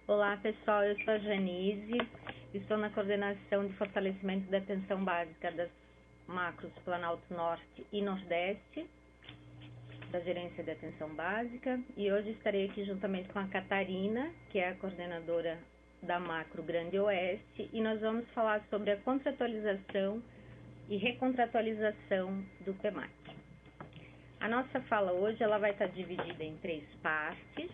Olá pessoal, eu sou a Janise, estou na coordenação de fortalecimento da atenção básica das macros Planalto Norte e Nordeste, da Gerência de Atenção Básica, e hoje estarei aqui juntamente com a Catarina, que é a coordenadora da macro Grande Oeste, e nós vamos falar sobre a contratualização e recontratualização do PMAC. A nossa fala hoje ela vai estar dividida em 3 partes.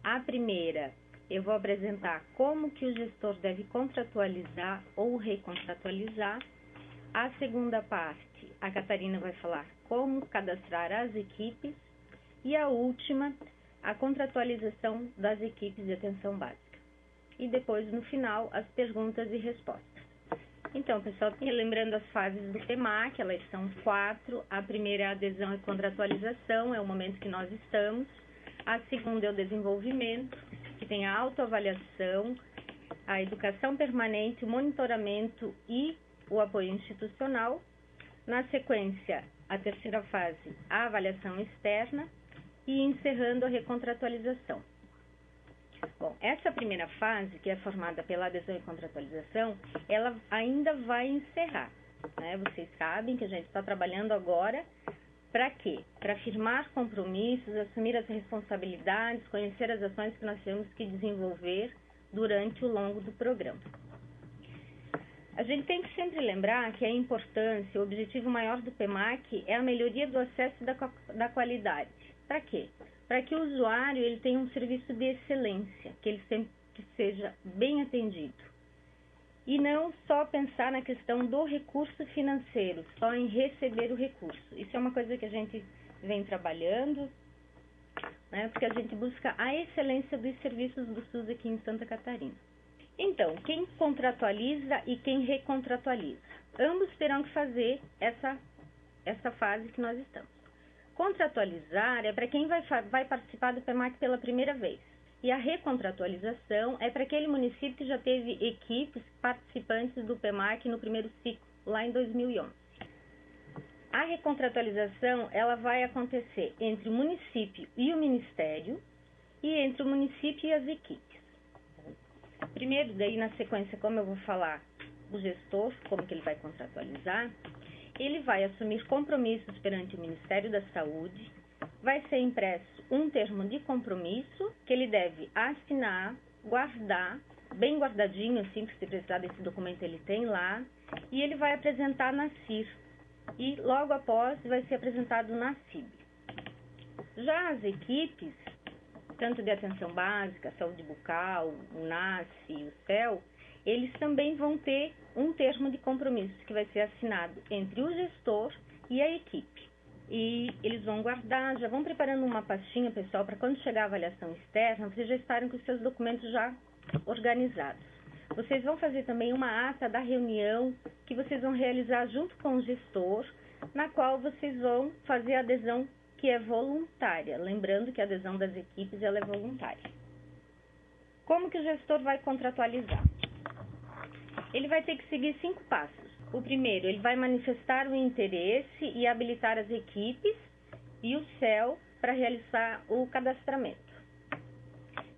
A primeira, eu vou apresentar como que o gestor deve contratualizar ou recontratualizar. A segunda parte, a Catarina vai falar como cadastrar as equipes. E a última, a contratualização das equipes de atenção básica. E depois, no final, as perguntas e respostas. Então, pessoal, lembrando as fases do PMAC, elas são 4. A primeira é a adesão e contratualização, é o momento que nós estamos. A segunda é o desenvolvimento, que tem a autoavaliação, a educação permanente, o monitoramento e o apoio institucional. Na sequência, a terceira fase, a avaliação externa e encerrando a recontratualização. Bom, essa primeira fase, que é formada pela adesão e contratualização, ela ainda vai encerrar, né? Vocês sabem que a gente está trabalhando agora para quê? Para firmar compromissos, assumir as responsabilidades, conhecer as ações que nós temos que desenvolver durante o longo do programa. A gente tem que sempre lembrar que a importância, o objetivo maior do PMAC é a melhoria do acesso da qualidade. Para quê? Para que o usuário ele tenha um serviço de excelência, que ele sempre seja bem atendido. E não só pensar na questão do recurso financeiro, só em receber o recurso. Isso é uma coisa que a gente vem trabalhando, né, porque a gente busca a excelência dos serviços do SUS aqui em Santa Catarina. Então, quem contratualiza e quem recontratualiza? Ambos terão que fazer essa fase que nós estamos. Contratualizar é para quem vai participar do PMAC pela primeira vez. E a recontratualização é para aquele município que já teve equipes participantes do PMAC no primeiro ciclo, lá em 2011. A recontratualização ela vai acontecer entre o município e o Ministério e entre o município e as equipes. Primeiro, daí na sequência, como eu vou falar do gestor, como que ele vai contratualizar, ele vai assumir compromissos perante o Ministério da Saúde. Vai ser impresso um termo de compromisso que ele deve assinar, guardar, bem guardadinho, assim, que se precisar desse documento ele tem lá, e ele vai apresentar na CIR, e logo após vai ser apresentado na CIB. Já as equipes, tanto de atenção básica, saúde bucal, o NAS e o CEL, eles também vão ter um termo de compromisso que vai ser assinado entre o gestor e a equipe. E eles vão guardar, já vão preparando uma pastinha, pessoal, para quando chegar a avaliação externa, vocês já estarem com os seus documentos já organizados. Vocês vão fazer também uma ata da reunião que vocês vão realizar junto com o gestor, na qual vocês vão fazer a adesão que é voluntária. Lembrando que a adesão das equipes ela é voluntária. Como que o gestor vai contratualizar? Ele vai ter que seguir 5 passos. O primeiro, ele vai manifestar o interesse e habilitar as equipes e o CEL para realizar o cadastramento.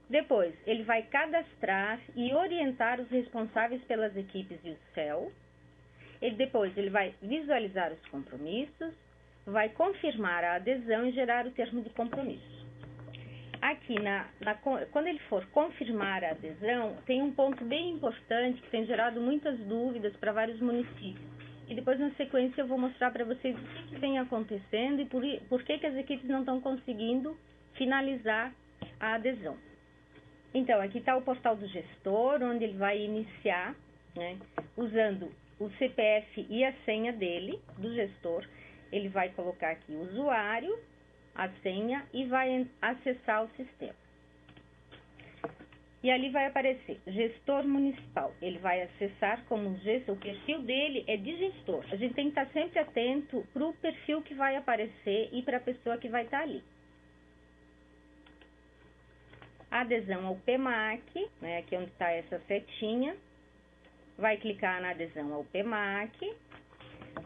Depois, ele vai cadastrar e orientar os responsáveis pelas equipes e o CEL. Depois, ele vai visualizar os compromissos, vai confirmar a adesão e gerar o termo de compromisso. Aqui, quando ele for confirmar a adesão, tem um ponto bem importante que tem gerado muitas dúvidas para vários municípios. E depois, na sequência, eu vou mostrar para vocês o que vem acontecendo e por que as equipes não estão conseguindo finalizar a adesão. Então, aqui está o portal do gestor, onde ele vai iniciar, né, usando o CPF e a senha dele, do gestor. Ele vai colocar aqui o usuário, a senha e vai acessar o sistema. E ali vai aparecer gestor municipal. Ele vai acessar como gestor, o perfil dele é de gestor. A gente tem que estar sempre atento para o perfil que vai aparecer e para a pessoa que vai estar ali. Adesão ao PMAC, né, aqui onde está essa setinha. Vai clicar na adesão ao PMAC.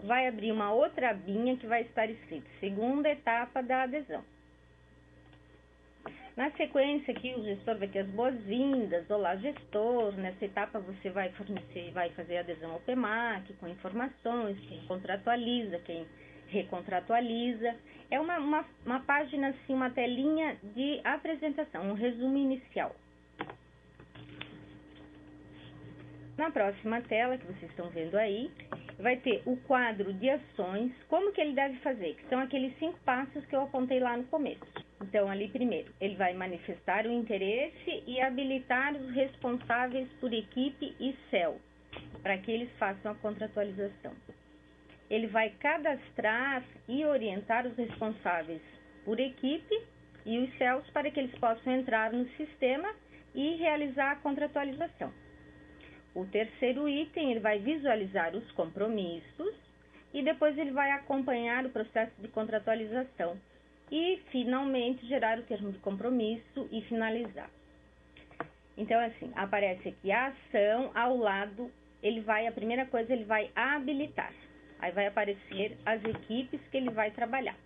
vai abrir uma outra abinha que vai estar escrito segunda etapa da adesão. Na sequência aqui, o gestor vai ter as boas-vindas. Olá, gestor. Nessa etapa você vai fazer adesão ao PMAC com informações, quem contratualiza, quem recontratualiza. É uma página, assim, uma telinha de apresentação, um resumo inicial. Na próxima tela, que vocês estão vendo aí, vai ter o quadro de ações, como que ele deve fazer, que são aqueles 5 passos que eu apontei lá no começo. Então, ali primeiro, ele vai manifestar o interesse e habilitar os responsáveis por equipe e CEL, para que eles façam a contratualização. Ele vai cadastrar e orientar os responsáveis por equipe e os CELs para que eles possam entrar no sistema e realizar a contratualização. O terceiro item, ele vai visualizar os compromissos e depois ele vai acompanhar o processo de contratualização e, finalmente, gerar o termo de compromisso e finalizar. Então, assim, aparece aqui a ação, ao lado, a primeira coisa, ele vai habilitar. Aí vai aparecer as equipes que ele vai trabalhar.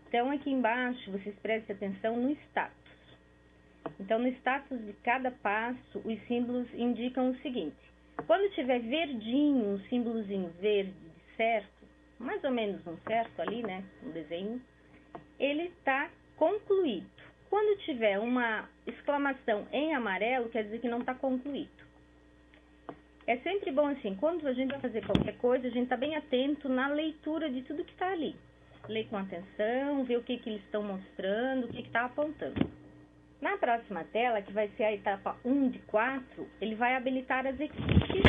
Então, aqui embaixo, vocês prestem atenção no status. Então, no status de cada passo, os símbolos indicam o seguinte: quando tiver verdinho, um símbolozinho verde de certo, mais ou menos um certo ali, né, um desenho, ele está concluído. Quando tiver uma exclamação em amarelo, quer dizer que não está concluído. É sempre bom, assim, quando a gente vai fazer qualquer coisa, a gente está bem atento na leitura de tudo que está ali. Lê com atenção, vê o que eles estão mostrando, o que está apontando. Na próxima tela, que vai ser a etapa 1 de 4, ele vai habilitar as equipes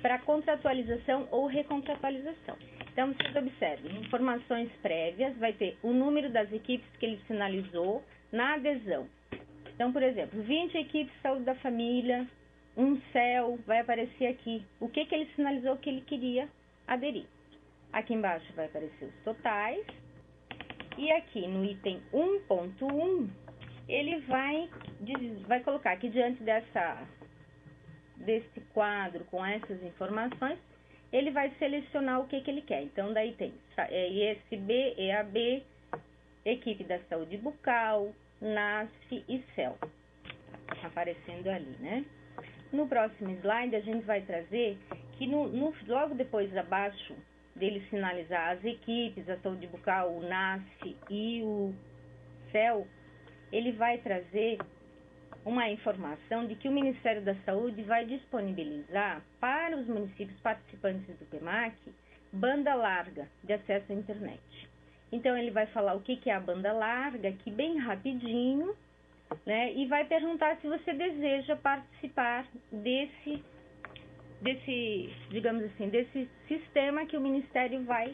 para contratualização ou recontratualização. Então, vocês observem, informações prévias, vai ter o número das equipes que ele sinalizou na adesão. Então, por exemplo, 20 equipes de saúde da família, um CEL, vai aparecer aqui. O que ele sinalizou que ele queria aderir. Aqui embaixo vai aparecer os totais. E aqui no item 1.1, ele vai colocar aqui diante desse quadro com essas informações, ele vai selecionar o que ele quer. Então, daí tem ISB, EAB, equipe da saúde bucal, NASF e CEL, aparecendo ali, né? No próximo slide, a gente vai trazer que logo depois, abaixo dele sinalizar as equipes, a saúde bucal, o NASF e o CEL, ele vai trazer uma informação de que o Ministério da Saúde vai disponibilizar para os municípios participantes do PMAC banda larga de acesso à internet. Então, ele vai falar o que é a banda larga, aqui bem rapidinho, né? E vai perguntar se você deseja participar desse, digamos assim, desse sistema que o Ministério vai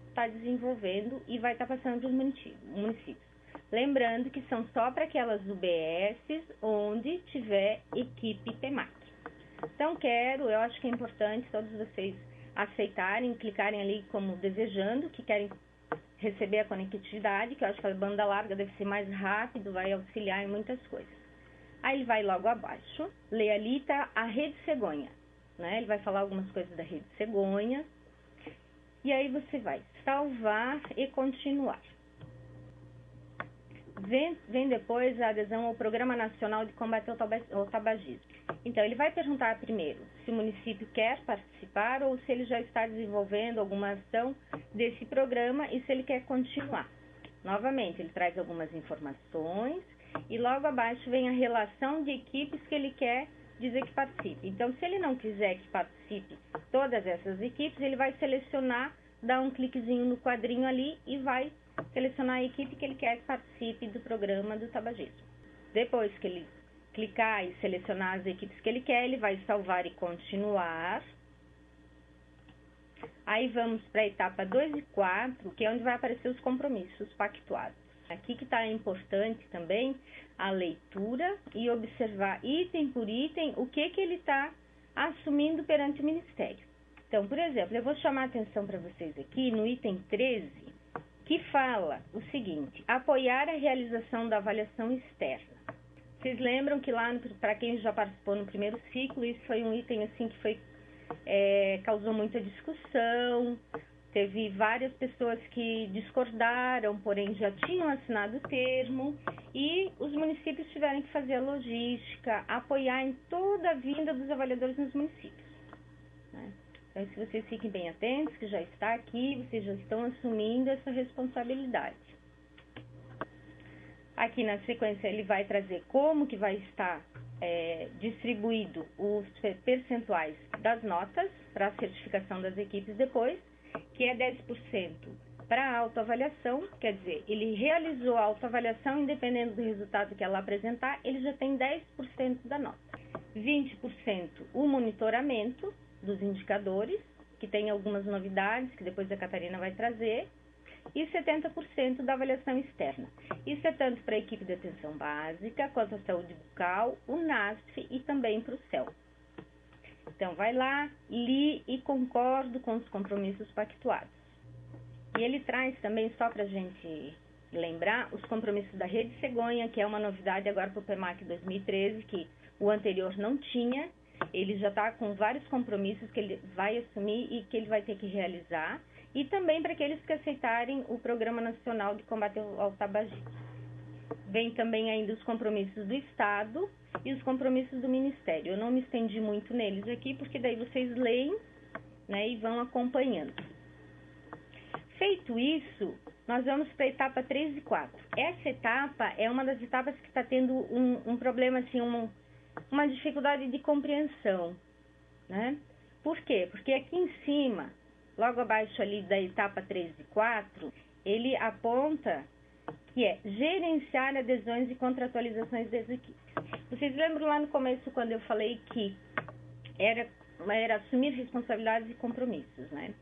estar desenvolvendo e vai estar passando para os municípios. Lembrando que são só para aquelas UBSs onde tiver equipe PMAC. Então, eu acho que é importante todos vocês aceitarem, clicarem ali como desejando, que querem receber a conectividade, que eu acho que a banda larga deve ser mais rápido, vai auxiliar em muitas coisas. Aí ele vai logo abaixo, lê ali, tá a Rede Cegonha, né? Ele vai falar algumas coisas da Rede Cegonha, e aí você vai salvar e continuar. Vem depois a adesão ao Programa Nacional de Combate ao Tabagismo. Então, ele vai perguntar primeiro se o município quer participar ou se ele já está desenvolvendo alguma ação desse programa e se ele quer continuar. Novamente, ele traz algumas informações e logo abaixo vem a relação de equipes que ele quer dizer que participe. Então, se ele não quiser que participe todas essas equipes, ele vai selecionar, dar um cliquezinho no quadrinho ali e vai selecionar a equipe que ele quer que participe do programa do tabagismo. Depois que ele clicar e selecionar as equipes que ele quer, ele vai salvar e continuar. Aí vamos para a etapa 2 e 4, que é onde vai aparecer os compromissos pactuados. Aqui que está importante também a leitura e observar item por item o que ele está assumindo perante o Ministério. Então, por exemplo, eu vou chamar a atenção para vocês aqui no item 13, que fala o seguinte: apoiar a realização da avaliação externa. Vocês lembram que lá, para quem já participou no primeiro ciclo, isso foi um item assim que causou muita discussão, Teve várias pessoas que discordaram, porém já tinham assinado o termo, e os municípios tiveram que fazer a logística, apoiar em toda a vinda dos avaliadores nos municípios, né? Então, se vocês fiquem bem atentos, que já está aqui, vocês já estão assumindo essa responsabilidade. Aqui na sequência ele vai trazer como que vai estar distribuído os percentuais das notas para a certificação das equipes depois, que é 10% para a autoavaliação, quer dizer, ele realizou a autoavaliação, independente do resultado que ela apresentar, ele já tem 10% da nota. 20% o monitoramento dos indicadores, que tem algumas novidades que depois a Catarina vai trazer, e 70% da avaliação externa. Isso é tanto para a equipe de atenção básica, quanto a saúde bucal, o NASF e também para o CEL. Então, vai lá, li e concordo com os compromissos pactuados. E ele traz também, só para a gente lembrar, os compromissos da Rede Cegonha, que é uma novidade agora para o PEMAC 2013, que o anterior não tinha. Ele já está com vários compromissos que ele vai assumir e que ele vai ter que realizar. E também para aqueles que aceitarem o Programa Nacional de Combate ao Tabagismo. Vem também ainda os compromissos do Estado e os compromissos do Ministério. Eu não me estendi muito neles aqui, porque daí vocês leem, né, e vão acompanhando. Feito isso, nós vamos para a etapa 3 e 4. Essa etapa é uma das etapas que está tendo um problema, assim, uma dificuldade de compreensão, né? Por quê? Porque aqui em cima, logo abaixo ali da etapa 3 e 4, ele aponta que é gerenciar adesões e contratualizações das equipes. Vocês lembram lá no começo quando eu falei que era assumir responsabilidades e compromissos, né?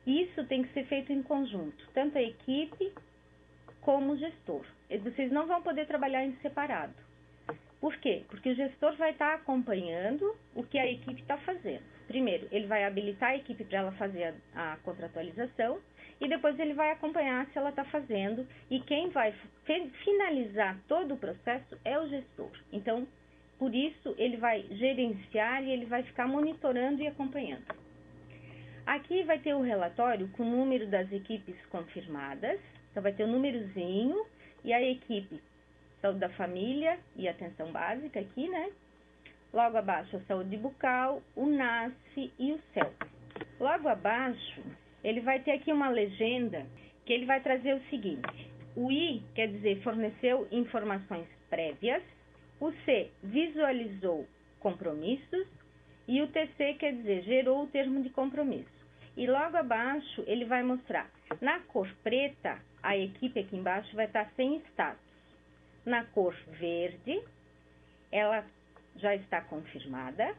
Isso tem que ser feito em conjunto, tanto a equipe como o gestor. Vocês não vão poder trabalhar em separado. Por quê? Porque o gestor vai estar acompanhando o que a equipe está fazendo. Primeiro, ele vai habilitar a equipe para ela fazer a contratualização e depois ele vai acompanhar se ela está fazendo, e quem vai finalizar todo o processo é o gestor. Então, por isso, ele vai gerenciar e ele vai ficar monitorando e acompanhando. Aqui vai ter o relatório com o número das equipes confirmadas, então vai ter o númerozinho e a equipe saúde da família e atenção básica aqui, né? Logo abaixo a saúde bucal, o NASF e o CEL. Logo abaixo, ele vai ter aqui uma legenda que ele vai trazer o seguinte: o I quer dizer forneceu informações prévias, o C visualizou compromissos e o TC quer dizer gerou o termo de compromisso. E logo abaixo ele vai mostrar, na cor preta, a equipe aqui embaixo vai estar sem status. Na cor verde, ela já está confirmada,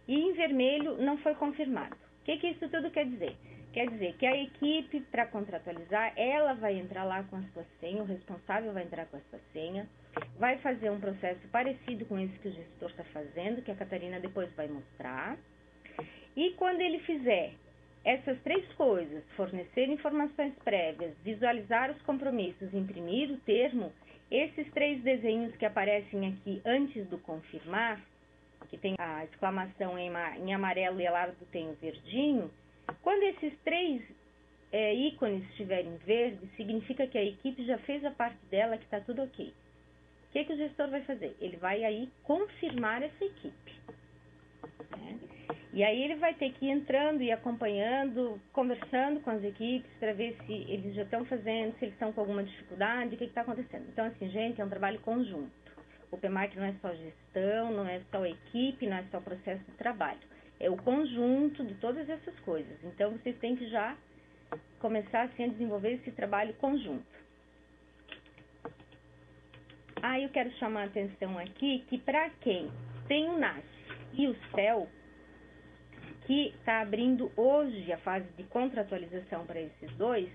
e em vermelho não foi confirmado. O que isso tudo quer dizer? Quer dizer que a equipe, para contratualizar, ela vai entrar lá com a sua senha, o responsável vai entrar com a sua senha, vai fazer um processo parecido com esse que o gestor está fazendo, que a Catarina depois vai mostrar. E quando ele fizer essas três coisas, fornecer informações prévias, visualizar os compromissos, imprimir o termo, esses três desenhos que aparecem aqui antes do confirmar, que tem a exclamação em amarelo e ao lado tem o verdinho, quando esses três ícones estiverem verdes, significa que a equipe já fez a parte dela, que está tudo ok. O que o gestor vai fazer? Ele vai aí confirmar essa equipe, né? E aí ele vai ter que ir entrando e acompanhando, conversando com as equipes para ver se eles já estão fazendo, se eles estão com alguma dificuldade, o que está acontecendo. Então, assim, gente, é um trabalho conjunto. O PEMAC não é só gestão, não é só equipe, não é só processo de trabalho. É o conjunto de todas essas coisas. Então, vocês têm que já começar assim, a desenvolver esse trabalho conjunto. Eu quero chamar a atenção aqui que para quem tem o NASF e o CEL, que está abrindo hoje a fase de contratualização para esses dois,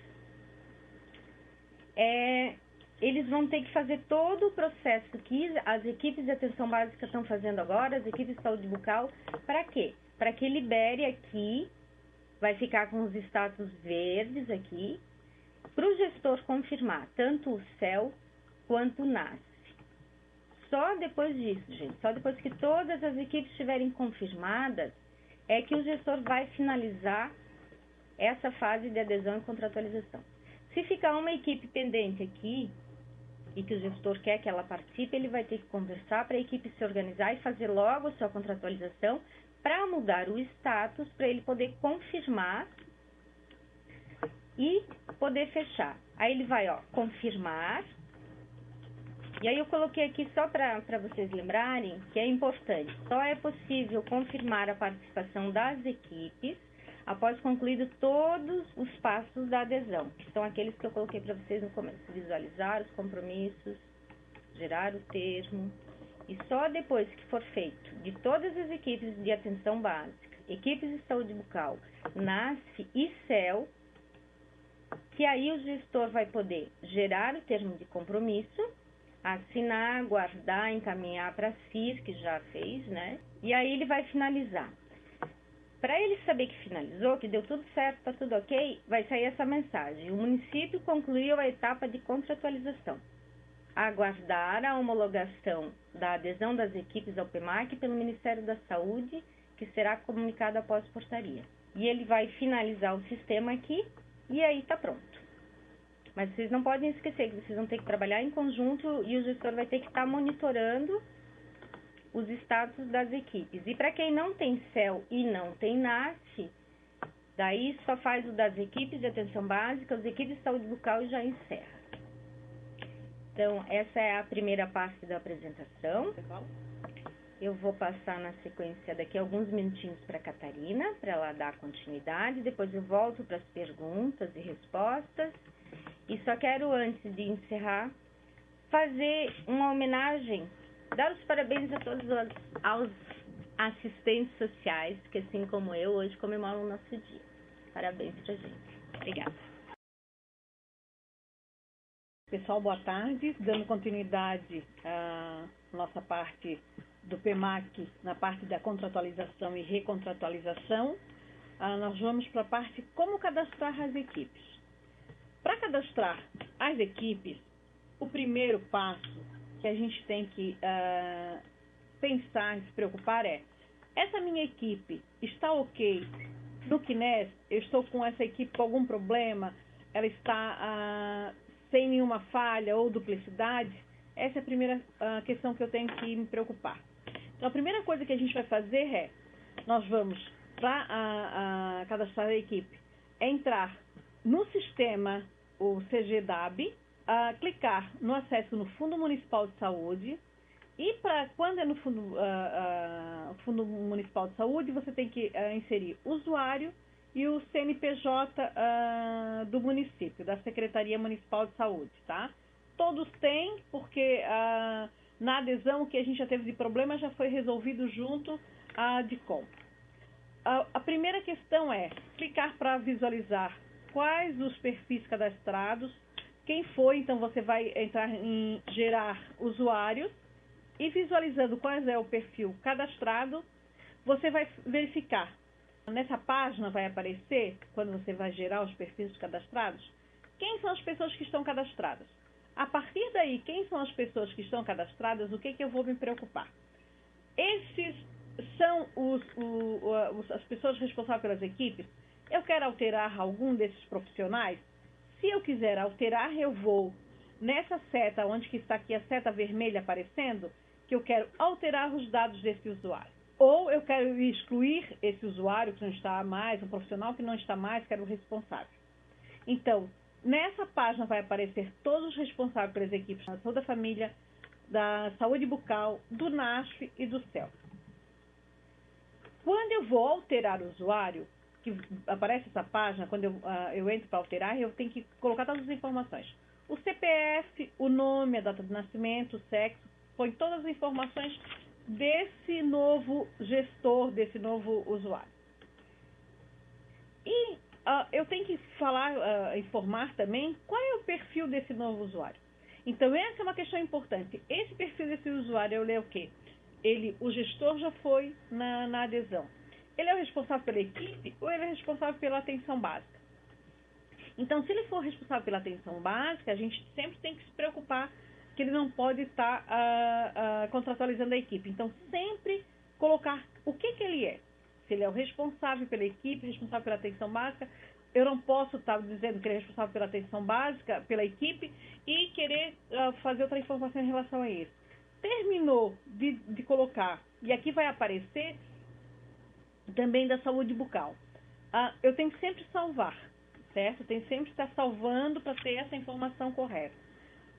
eles vão ter que fazer todo o processo que as equipes de atenção básica estão fazendo agora, as equipes de saúde bucal, para quê? Para que libere aqui, vai ficar com os status verdes aqui, para o gestor confirmar tanto o CEL quanto o NASF. Só depois disso, gente, só depois que todas as equipes estiverem confirmadas, é que o gestor vai finalizar essa fase de adesão e contratualização. Se ficar uma equipe pendente aqui, e que o gestor quer que ela participe, ele vai ter que conversar para a equipe se organizar e fazer logo a sua contratualização para mudar o status, para ele poder confirmar e poder fechar. Aí ele vai, confirmar. E aí eu coloquei aqui só para vocês lembrarem que é importante. Só é possível confirmar a participação das equipes após concluído todos os passos da adesão, que são aqueles que eu coloquei para vocês no começo. Visualizar os compromissos, gerar o termo. E só depois que for feito de todas as equipes de atenção básica, equipes de saúde bucal, NASF e CEL, que aí o gestor vai poder gerar o termo de compromisso, assinar, guardar, encaminhar para a CIR, que já fez, né? E aí ele vai finalizar. Para ele saber que finalizou, que deu tudo certo, está tudo ok, vai sair essa mensagem. O município concluiu a etapa de contratualização. Aguardar a homologação da adesão das equipes ao PEMAC pelo Ministério da Saúde, que será comunicado após portaria. E ele vai finalizar o sistema aqui e aí está pronto. Mas vocês não podem esquecer que vocês vão ter que trabalhar em conjunto e o gestor vai ter que estar monitorando os status das equipes. E para quem não tem CEL e não tem NASF, daí só faz o das equipes de atenção básica, as equipes de saúde bucal e já encerra. Então, essa é a primeira parte da apresentação. Eu vou passar na sequência daqui alguns minutinhos para a Catarina, para ela dar continuidade. Depois eu volto para as perguntas e respostas. E só quero, antes de encerrar, fazer uma homenagem, dar os parabéns a todos aos assistentes sociais, que assim como eu, hoje comemoram o nosso dia. Parabéns pra gente. Obrigada. Pessoal, boa tarde. Dando continuidade à nossa parte do PEMAC, na parte da contratualização e recontratualização, nós vamos para a parte como cadastrar as equipes. Para cadastrar as equipes, o primeiro passo que a gente tem que pensar e se preocupar é: essa minha equipe está ok no CNES? Eu estou com essa equipe com algum problema? Ela está sem nenhuma falha ou duplicidade? Essa é a primeira questão que eu tenho que me preocupar. Então, a primeira coisa que a gente vai fazer é: nós vamos, para cadastrar a equipe, entrar no sistema, o CGDAB, clicar no acesso no Fundo Municipal de Saúde, e quando é no Fundo Municipal de Saúde, você tem que inserir o usuário e o CNPJ do município, da Secretaria Municipal de Saúde, tá? Todos têm, porque na adesão que a gente já teve de problema já foi resolvido junto à DICOM. A primeira questão é clicar para visualizar quais os perfis cadastrados, quem foi. Então você vai entrar em gerar usuários e, visualizando qual é o perfil cadastrado, você vai verificar. Nessa página vai aparecer, quando você vai gerar os perfis cadastrados, quem são as pessoas que estão cadastradas. A partir daí, quem são as pessoas que estão cadastradas, o que eu vou me preocupar? Esses são as pessoas responsáveis pelas equipes. Eu quero alterar algum desses profissionais? Se eu quiser alterar, eu vou nessa seta, onde que está aqui a seta vermelha aparecendo, que eu quero alterar os dados desse usuário. Ou eu quero excluir esse usuário que não está mais, um profissional que não está mais, quero o responsável. Então, nessa página vai aparecer todos os responsáveis pelas equipes da saúde da família, da saúde bucal, do NASF e do CEL. Quando eu vou alterar o usuário, que aparece essa página, quando eu entro para alterar, eu tenho que colocar todas as informações. O CPF, o nome, a data de nascimento, o sexo, põe todas as informações desse novo gestor, desse novo usuário. E eu tenho que informar também qual é o perfil desse novo usuário. Então, essa é uma questão importante. Esse perfil desse usuário, eu leio o quê? O gestor já foi na adesão. Ele é o responsável pela equipe ou ele é responsável pela atenção básica? Então, se ele for responsável pela atenção básica, a gente sempre tem que se preocupar que ele não pode estar contratualizando a equipe. Então, sempre colocar o que ele é. Se ele é o responsável pela equipe, responsável pela atenção básica, eu não posso estar dizendo que ele é responsável pela atenção básica, pela equipe, e querer fazer outra informação em relação a isso. Terminou de colocar, e aqui vai aparecer também da saúde bucal. Eu tenho que sempre salvar, certo? Eu tenho que sempre estar salvando para ter essa informação correta.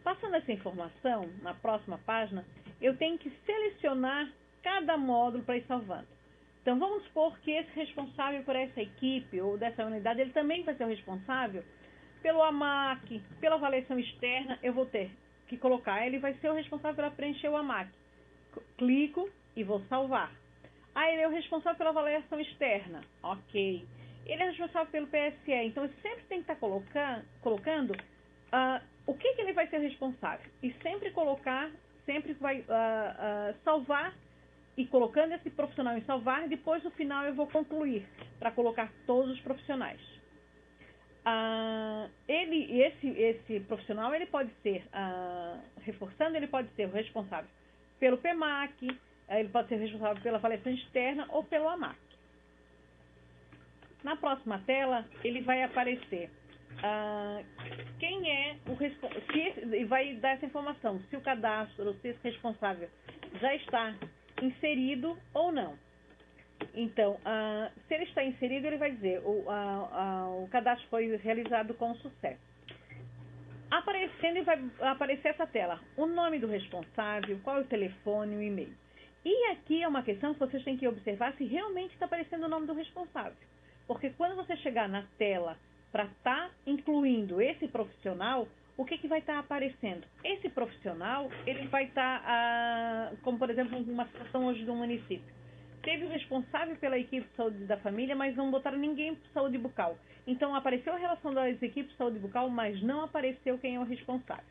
Passando essa informação, na próxima página, eu tenho que selecionar cada módulo para ir salvando. Então, vamos supor que esse responsável por essa equipe ou dessa unidade, ele também vai ser o responsável pelo AMAC, pela avaliação externa, eu vou ter que colocar, ele vai ser o responsável para preencher o AMAC. Clico e vou salvar. Ele é o responsável pela avaliação externa. Ok. Ele é responsável pelo PSE. Então, eu sempre tenho que estar colocando o que ele vai ser responsável. E sempre colocar, sempre vai salvar e colocando esse profissional em salvar. Depois, no final, eu vou concluir para colocar todos os profissionais. Esse profissional, ele pode ser, reforçando, ele pode ser o responsável pelo PEMAC, ele pode ser responsável pela avaliação externa ou pelo AMAC. Na próxima tela, ele vai aparecer quem é o responsável, e vai dar essa informação, se o cadastro, se esse responsável já está inserido ou não. Então, se ele está inserido, ele vai dizer o cadastro foi realizado com sucesso. Aparecendo, vai aparecer essa tela, o nome do responsável, qual é o telefone, o e-mail. E aqui é uma questão que vocês têm que observar se realmente está aparecendo o nome do responsável. Porque quando você chegar na tela para estar incluindo esse profissional, o que vai estar aparecendo? Esse profissional, ele vai estar, como por exemplo, uma situação hoje do município. Teve o responsável pela equipe de saúde da família, mas não botaram ninguém para saúde bucal. Então, apareceu a relação das equipes de saúde bucal, mas não apareceu quem é o responsável.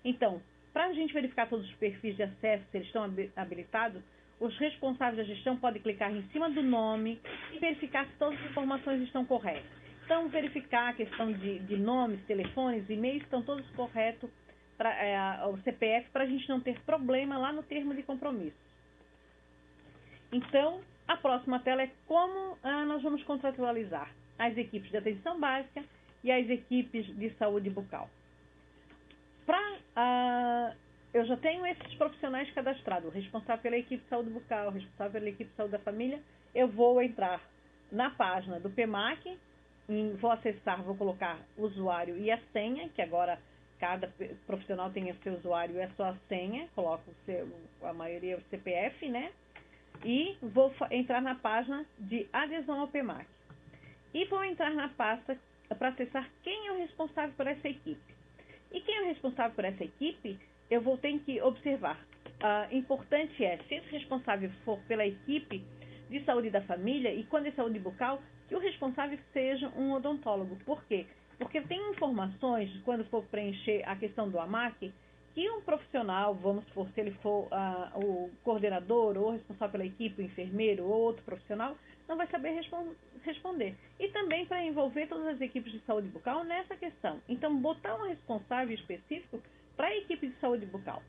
Então, para a gente verificar todos os perfis de acesso, se eles estão habilitados, os responsáveis da gestão podem clicar em cima do nome e verificar se todas as informações estão corretas. Então, verificar a questão de nomes, telefones, e-mails, estão todos corretos, o CPF, para a gente não ter problema lá no termo de compromisso. Então, a próxima tela é como nós vamos contratualizar as equipes de atenção básica e as equipes de saúde bucal. Eu já tenho esses profissionais cadastrados, o responsável pela equipe de saúde bucal, o responsável pela equipe de saúde da família. Eu vou entrar na página do PEMAC, vou acessar, vou colocar o usuário e a senha, que agora cada profissional tem o seu usuário e a sua senha, coloco a maioria o CPF, né? E vou entrar na página de adesão ao PEMAC. E vou entrar na pasta para acessar quem é o responsável por essa equipe. E quem é o responsável por essa equipe, eu vou ter que observar. Importante se esse responsável for pela equipe de saúde da família, e quando é saúde bucal, que o responsável seja um odontólogo. Por quê? Porque tem informações, quando for preencher a questão do AMAC, que um profissional, vamos supor, se ele for o coordenador ou responsável pela equipe, o enfermeiro ou outro profissional, não vai saber responder. E também para envolver todas as equipes de saúde bucal nessa questão. Então, botar um responsável específico para a equipe de saúde bucal.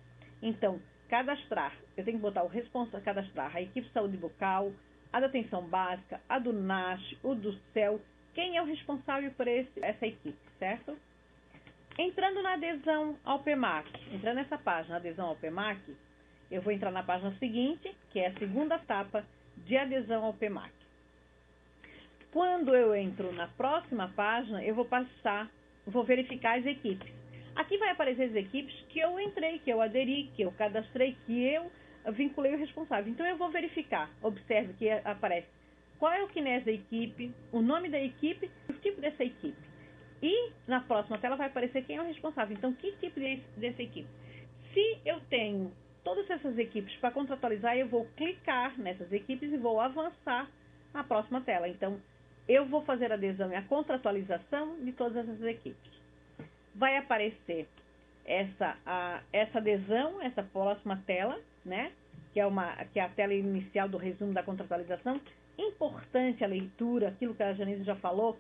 Então, cadastrar, eu tenho que botar o responsável, cadastrar a equipe de saúde bucal, a da atenção básica, a do NASH, o do CEL, quem é o responsável por essa equipe, certo? Entrando na adesão ao PEMAC, entrando nessa página, adesão ao PEMAC, eu vou entrar na página seguinte, que é a segunda etapa de adesão ao PEMAC. Quando eu entro na próxima página, eu vou verificar as equipes. Aqui vai aparecer as equipes que eu entrei, que eu aderi, que eu cadastrei, que eu vinculei o responsável. Então, eu vou verificar. Observe que aparece qual é o KNES da equipe, o nome da equipe, o tipo dessa equipe. E na próxima tela vai aparecer quem é o responsável. Então, que tipo dessa equipe? Se eu tenho todas essas equipes para contratualizar, eu vou clicar nessas equipes e vou avançar na próxima tela. Então, eu vou fazer a adesão e a contratualização de todas essas equipes. Vai aparecer essa adesão, essa próxima tela, né? Que é a tela inicial do resumo da contratualização. Importante a leitura, aquilo que a Janise já falou,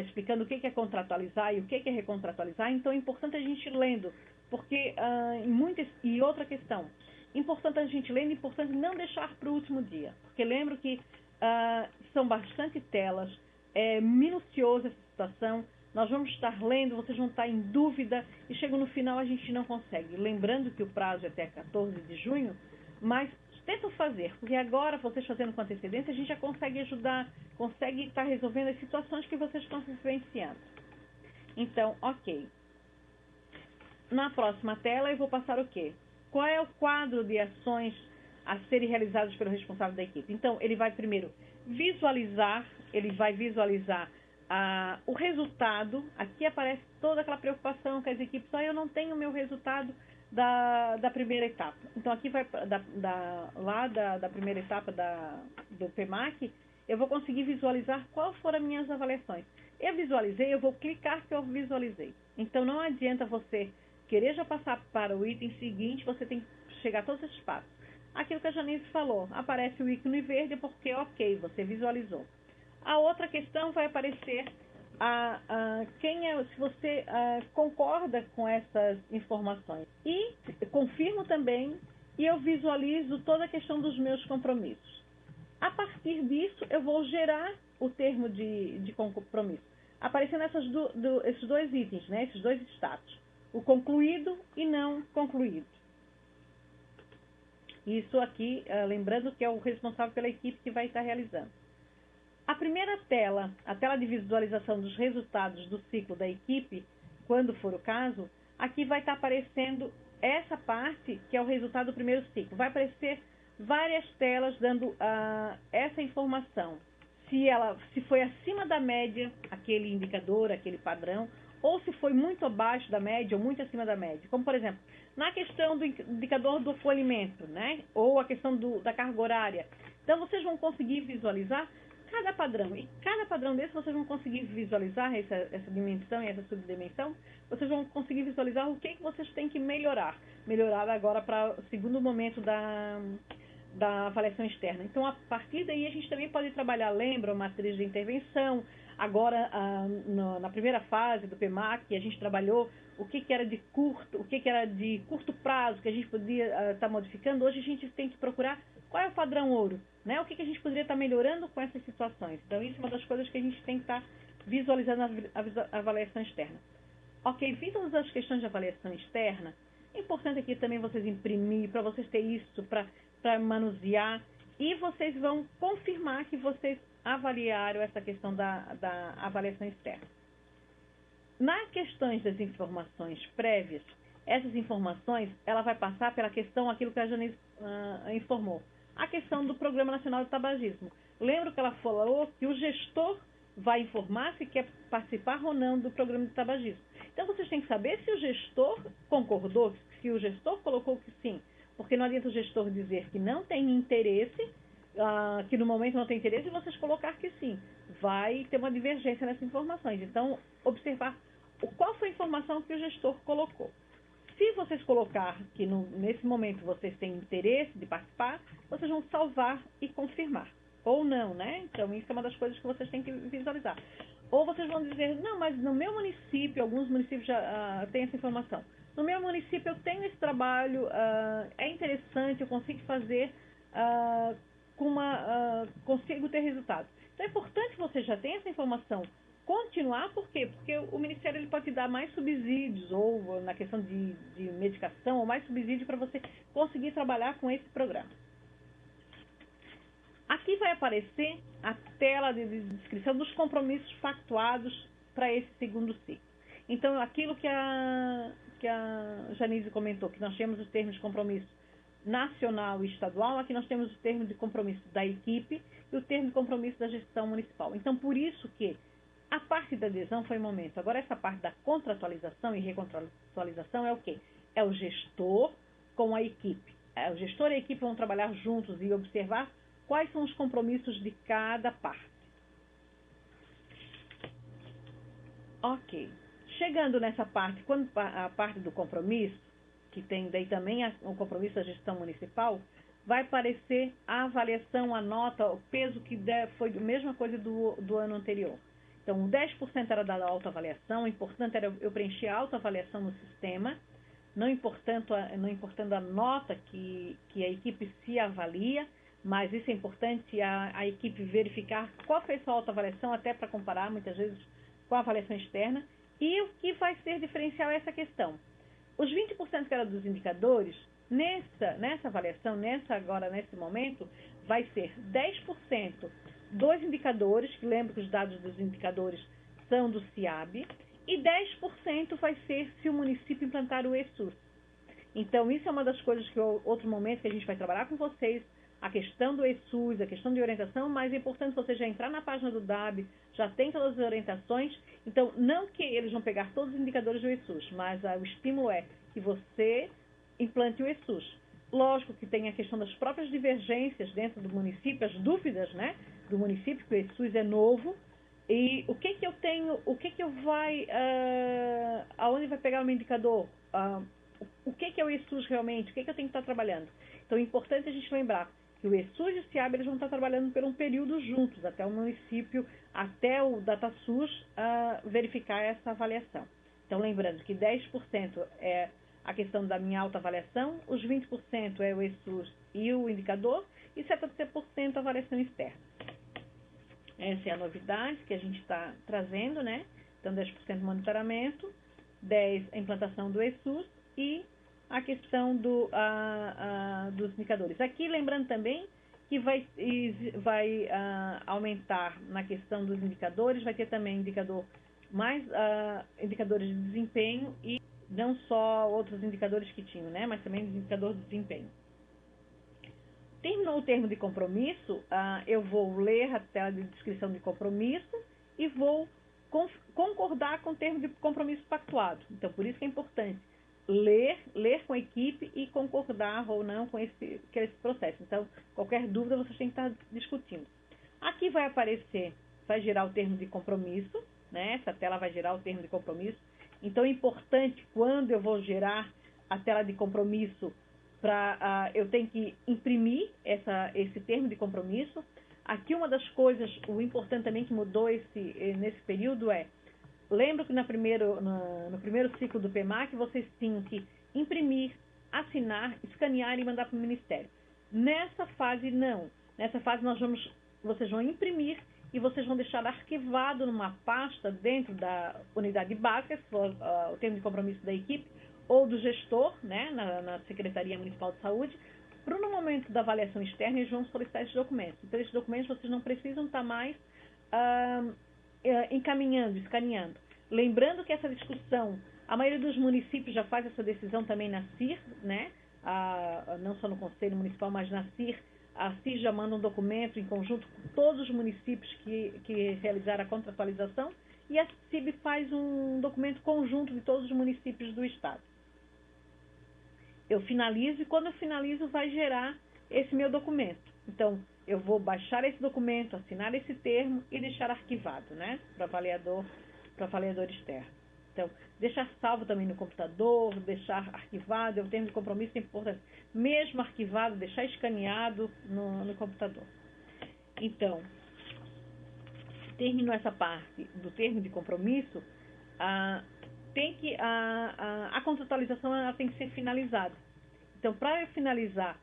explicando o que é contratualizar e o que é recontratualizar. Então, é importante a gente lendo, porque e outra questão, importante a gente lendo, importante não deixar para o último dia, porque lembro que são bastante telas, é minucioso situação, nós vamos estar lendo, vocês vão estar em dúvida e chega no final a gente não consegue. Lembrando que o prazo é até 14 de junho, mas tentam fazer, porque agora vocês fazendo com antecedência a gente já consegue ajudar, consegue estar resolvendo as situações que vocês estão vivenciando. Então, ok. Na próxima tela eu vou passar o quê? Qual é o quadro de ações a serem realizadas pelo responsável da equipe? Então, ele vai primeiro visualizar, o resultado. Aqui aparece toda aquela preocupação com as equipes. Eu não tenho o meu resultado da primeira etapa. Então, aqui vai da primeira etapa do PMAC, eu vou conseguir visualizar qual foram as minhas avaliações. Eu visualizei, eu vou clicar que eu visualizei. Então, não adianta você querer já passar para o item seguinte, você tem que chegar a todos esses passos. Aquilo que a Janice falou, aparece o ícone verde porque, ok, você visualizou. A outra questão vai aparecer se você concorda com essas informações. E confirmo também e eu visualizo toda a questão dos meus compromissos. A partir disso, eu vou gerar o termo de compromisso, aparecendo esses dois itens, né, esses dois status, o concluído e não concluído. Isso aqui, lembrando que é o responsável pela equipe que vai estar realizando. A primeira tela, a tela de visualização dos resultados do ciclo da equipe, quando for o caso, aqui vai estar aparecendo essa parte que é o resultado do primeiro ciclo. Vai aparecer várias telas dando essa informação. Se foi acima da média, aquele indicador, aquele padrão, ou se foi muito abaixo da média ou muito acima da média. Como, por exemplo, na questão do indicador do acolhimento, né? Ou a questão da carga horária. Então, vocês vão conseguir visualizar cada padrão. E cada padrão desse, vocês vão conseguir visualizar essa dimensão e essa subdimensão. Vocês vão conseguir visualizar o que vocês têm que melhorar. Melhorar agora para o segundo momento da avaliação externa. Então, a partir daí, a gente também pode trabalhar, lembra, matriz de intervenção. Agora, na primeira fase do PMAC, a gente trabalhou o que era de curto prazo, que a gente podia estar modificando. Hoje, a gente tem que procurar qual é o padrão ouro, né? O que a gente poderia estar melhorando com essas situações. Então, isso é uma das coisas que a gente tem que estar visualizando a avaliação externa. Ok, vistas as questões de avaliação externa, é importante aqui também vocês imprimir, para vocês terem isso, para manusear, e vocês vão confirmar que vocês avaliaram essa questão da avaliação externa. Nas questões das informações prévias, essas informações, ela vai passar pela questão, aquilo que a Janice informou, a questão do Programa Nacional de Tabagismo. Lembro que ela falou que o gestor vai informar se quer participar ou não do programa de tabagismo. Então, vocês têm que saber se o gestor concordou, se o gestor colocou que sim, porque não adianta o gestor dizer que não tem interesse, que no momento não tem interesse, e vocês colocar que sim. Vai ter uma divergência nessas informações. Então, observar qual foi a informação que o gestor colocou. Se vocês colocar que nesse momento vocês têm interesse de participar, vocês vão salvar e confirmar. Ou não, né? Então, isso é uma das coisas que vocês têm que visualizar. Ou vocês vão dizer, não, mas no meu município, alguns municípios já têm essa informação. No meu município eu tenho esse trabalho, é interessante, eu consigo fazer, consigo ter resultado. Então é importante que você já tenha essa informação. Continuar, por quê? Porque o Ministério ele pode dar mais subsídios, ou na questão de medicação, ou mais subsídio para você conseguir trabalhar com esse programa. Aqui vai aparecer a tela de descrição dos compromissos factuados para esse segundo ciclo. Então, aquilo que a Janice comentou, que nós temos os termos de compromisso nacional e estadual, aqui nós temos o termo de compromisso da equipe e o termo de compromisso da gestão municipal. Então, por isso que a parte da adesão foi o momento. Agora, essa parte da contratualização e recontratualização é o quê? É o gestor com a equipe. O gestor e a equipe vão trabalhar juntos e observar quais são os compromissos de cada parte. Ok. Chegando nessa parte, quando a parte do compromisso, que tem daí também o compromisso da gestão municipal, vai aparecer a avaliação, a nota, o peso que foi a mesma coisa do ano anterior. Então, 10% era da autoavaliação, o importante era eu preencher a autoavaliação no sistema, não importando a nota que a equipe se avalia, mas isso é importante a equipe verificar qual foi a sua autoavaliação, até para comparar, muitas vezes com a avaliação externa. E o que vai ser diferencial é essa questão. Os 20% que era dos indicadores, nessa avaliação, nesse momento, vai ser 10% dos indicadores, que lembra que os dados dos indicadores são do CIAB, e 10% vai ser se o município implantar o ESUS. Então, isso é uma das coisas que outro momento que a gente vai trabalhar com vocês, a questão do ESUS, a questão de orientação, mas é importante você já entrar na página do DAB, já tem todas as orientações. Então, não que eles vão pegar todos os indicadores do ESUS, mas o estímulo é que você implante o ESUS. Lógico que tem a questão das próprias divergências dentro do município, as dúvidas, né, do município, que o ESUS é novo. E o que eu tenho, aonde vai pegar o meu indicador? O que é o ESUS realmente? O que eu tenho que estar trabalhando? Então, é importante a gente lembrar que o ESUS e o CIAB eles vão estar trabalhando por um período juntos, até o município, até o DataSUS verificar essa avaliação. Então, lembrando que 10% é a questão da minha autoavaliação, os 20% é o ESUS e o indicador, e 70% a avaliação externa. Essa é a novidade que a gente está trazendo, né? Então, 10% monitoramento, 10% a implantação do ESUS e a questão dos indicadores. Aqui, lembrando também que vai aumentar na questão dos indicadores, vai ter também indicadores de desempenho e não só outros indicadores que tinham, né? Mas também indicador de desempenho. Terminou o termo de compromisso, eu vou ler a tela de descrição de compromisso e vou concordar com o termo de compromisso pactuado. Então, por isso que é importante ler com a equipe e concordar ou não com esse processo. Então, qualquer dúvida vocês têm que estar discutindo. Aqui vai gerar o termo de compromisso, né? Essa tela vai gerar o termo de compromisso. Então, é importante, quando eu vou gerar a tela de compromisso, eu tenho que imprimir esse termo de compromisso. Aqui, uma das coisas, o importante também que mudou nesse período lembro que no primeiro ciclo do PEMAC, vocês tinham que imprimir, assinar, escanear e mandar para o Ministério. Nessa fase, não. Nessa fase, vocês vão imprimir e vocês vão deixar arquivado numa pasta dentro da unidade básica, se for o termo de compromisso da equipe, ou do gestor, né, na Secretaria Municipal de Saúde. No momento da avaliação externa, eles vão solicitar esses documentos. Então, esses documentos vocês não precisam estar mais encaminhando, escaneando. Lembrando que essa discussão, a maioria dos municípios já faz essa decisão também na CIR, né? Não só no Conselho Municipal, mas na CIR. A CIR já manda um documento em conjunto com todos os municípios que realizaram a contratualização e a CIB faz um documento conjunto de todos os municípios do estado. Eu finalizo e quando eu finalizo vai gerar esse meu documento. Então, eu vou baixar esse documento, assinar esse termo e deixar arquivado, né, para avaliador externo. Então, deixar salvo também no computador, deixar arquivado, é um termo de compromisso importante. Mesmo arquivado, deixar escaneado no computador. Então, terminou essa parte do termo de compromisso, a contratualização ela tem que ser finalizada. Então, para eu finalizar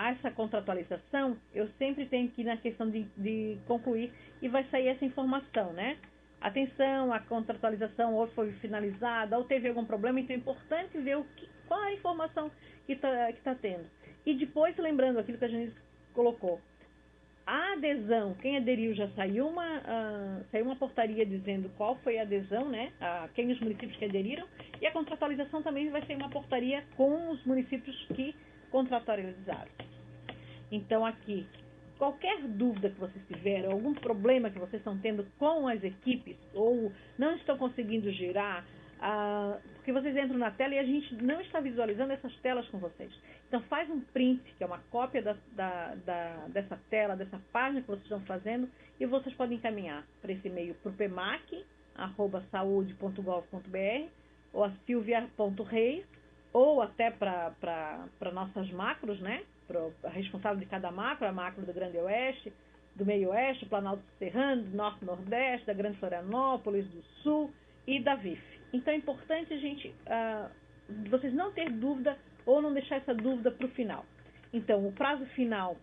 essa contratualização, eu sempre tenho que ir na questão de concluir e vai sair essa informação, né? Atenção, a contratualização ou foi finalizada ou teve algum problema, então é importante ver qual é a informação que está tendo. E depois, lembrando aquilo que a Janice colocou, a adesão, quem aderiu já saiu uma portaria dizendo qual foi a adesão, né? Quem os municípios que aderiram, e a contratualização também vai ser uma portaria com os municípios que contratualizaram. Então, aqui, qualquer dúvida que vocês tiverem, algum problema que vocês estão tendo com as equipes, ou não estão conseguindo gerar, porque vocês entram na tela e a gente não está visualizando essas telas com vocês. Então, faz um print, que é uma cópia dessa tela, dessa página que vocês estão fazendo, e vocês podem encaminhar para esse e-mail, para o pemac@saude.gov.br, ou a silvia.reis, ou até para nossas macros, né? Para a responsável de cada macro, a macro do Grande Oeste, do Meio Oeste, Planalto Serrano, do Norte Nordeste, da Grande Florianópolis, do Sul e da VIF. Então é importante vocês não ter dúvida ou não deixar essa dúvida para o final. Então, o prazo final,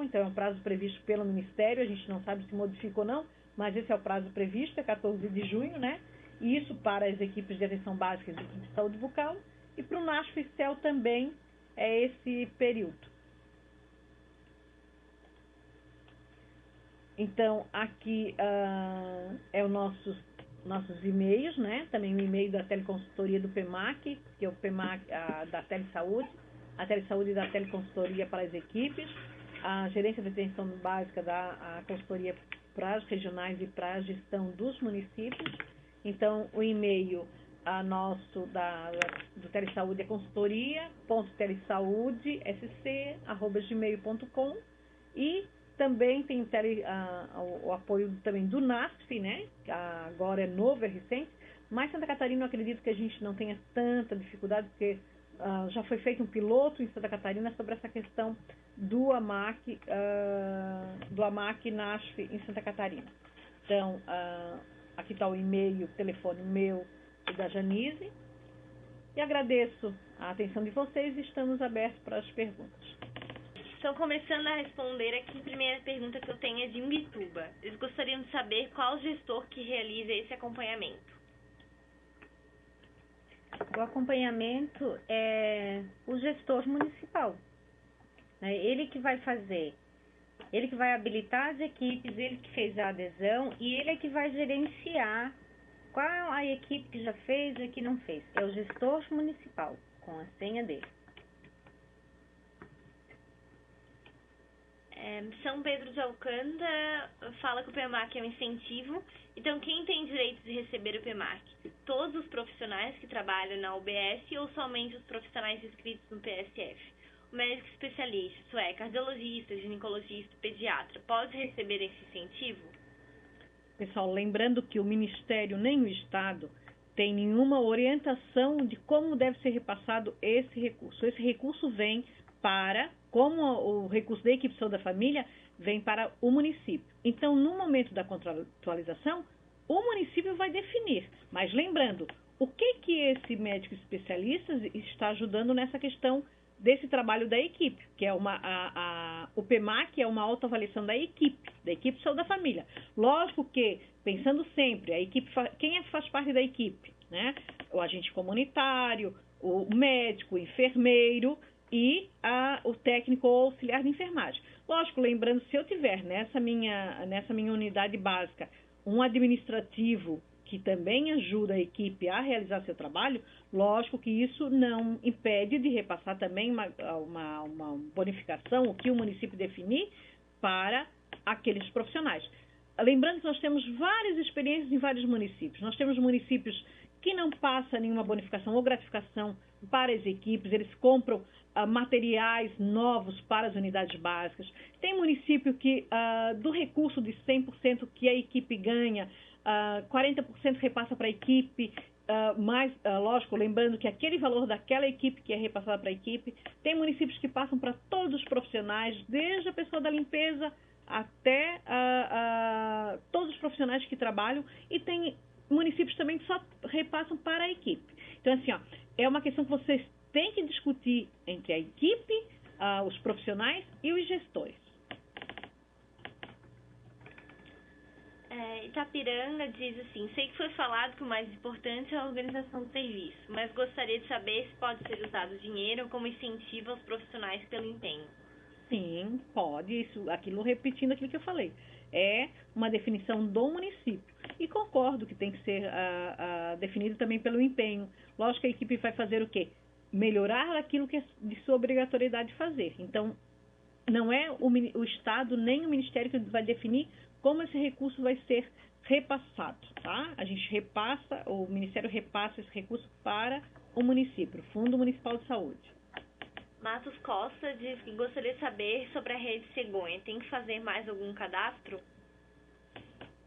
então é um prazo previsto pelo Ministério, a gente não sabe se modifica ou não, mas esse é o prazo previsto, é 14 de junho, né? E isso para as equipes de atenção básica e equipes de saúde bucal. E para o NASF-CEL também é esse período. Então, aqui é os nossos e-mails, né? Também o e-mail da teleconsultoria do PEMAC, que é o PEMAC da Telesaúde, a Telesaúde e da teleconsultoria para as equipes, a gerência de atenção básica da consultoria para as regionais e para a gestão dos municípios. Então, o e-mail nosso do Telesaúde é consultoria.telesaude.sc@gmail.com e também tem o apoio também do NASF, né? Que agora é novo, é recente, mas Santa Catarina eu acredito que a gente não tenha tanta dificuldade, porque já foi feito um piloto em Santa Catarina sobre essa questão do AMAC NASF em Santa Catarina. Então, aqui está o e-mail, o telefone meu e da Janise. E agradeço a atenção de vocês e estamos abertos para as perguntas. Então, começando a responder aqui, a primeira pergunta que eu tenho é de Imbituba. Eles gostariam de saber qual gestor que realiza esse acompanhamento. O acompanhamento é o gestor municipal, né? Ele que vai fazer, ele que vai habilitar as equipes, ele que fez a adesão e ele é que vai gerenciar qual a equipe que já fez e que não fez. É o gestor municipal, com a senha dele. São Pedro de Alcântara fala que o PEMAC é um incentivo. Então, quem tem direito de receber o PEMAC? Todos os profissionais que trabalham na UBS ou somente os profissionais inscritos no PSF? O médico especialista, isso é, cardiologista, ginecologista, pediatra, pode receber esse incentivo? Pessoal, lembrando que o Ministério nem o Estado tem nenhuma orientação de como deve ser repassado esse recurso. Esse recurso vem para, como o recurso da equipe de saúde da família, vem para o município. Então, no momento da contratualização, o município vai definir. Mas lembrando, o que esse médico especialista está ajudando nessa questão desse trabalho da equipe, que é o PEMAC é uma autoavaliação da equipe de saúde da família. Lógico que, pensando sempre, a equipe, quem faz parte da equipe, né? O agente comunitário, o médico, o enfermeiro e o técnico ou auxiliar de enfermagem. Lógico, lembrando, se eu tiver nessa minha unidade básica um administrativo que também ajuda a equipe a realizar seu trabalho, lógico que isso não impede de repassar também uma bonificação, o que o município definir, para aqueles profissionais. Lembrando que nós temos várias experiências em vários municípios. Nós temos municípios que não passa nenhuma bonificação ou gratificação para as equipes, eles compram materiais novos para as unidades básicas. Tem município que, do recurso de 100% que a equipe ganha, 40% repassa para a equipe, mas, lógico, lembrando que aquele valor daquela equipe que é repassada para a equipe, tem municípios que passam para todos os profissionais, desde a pessoa da limpeza até todos os profissionais que trabalham, e tem municípios também que só repassam para a equipe. Então, assim, é uma questão que vocês têm que discutir entre a equipe, os profissionais e os gestores. Itapiranga diz assim, sei que foi falado que o mais importante é a organização do serviço, mas gostaria de saber se pode ser usado dinheiro como incentivo aos profissionais pelo empenho. Sim, pode. Aquilo repetindo aquilo que eu falei. É uma definição do município. E concordo que tem que ser definido também pelo empenho. Lógico que a equipe vai fazer o quê? Melhorar aquilo que é de sua obrigatoriedade fazer. Então, não é o Estado nem o Ministério que vai definir como esse recurso vai ser repassado, tá? A gente repassa, o Ministério repassa esse recurso para o município, o Fundo Municipal de Saúde. Matos Costa diz que gostaria de saber sobre a rede cegonha. Tem que fazer mais algum cadastro?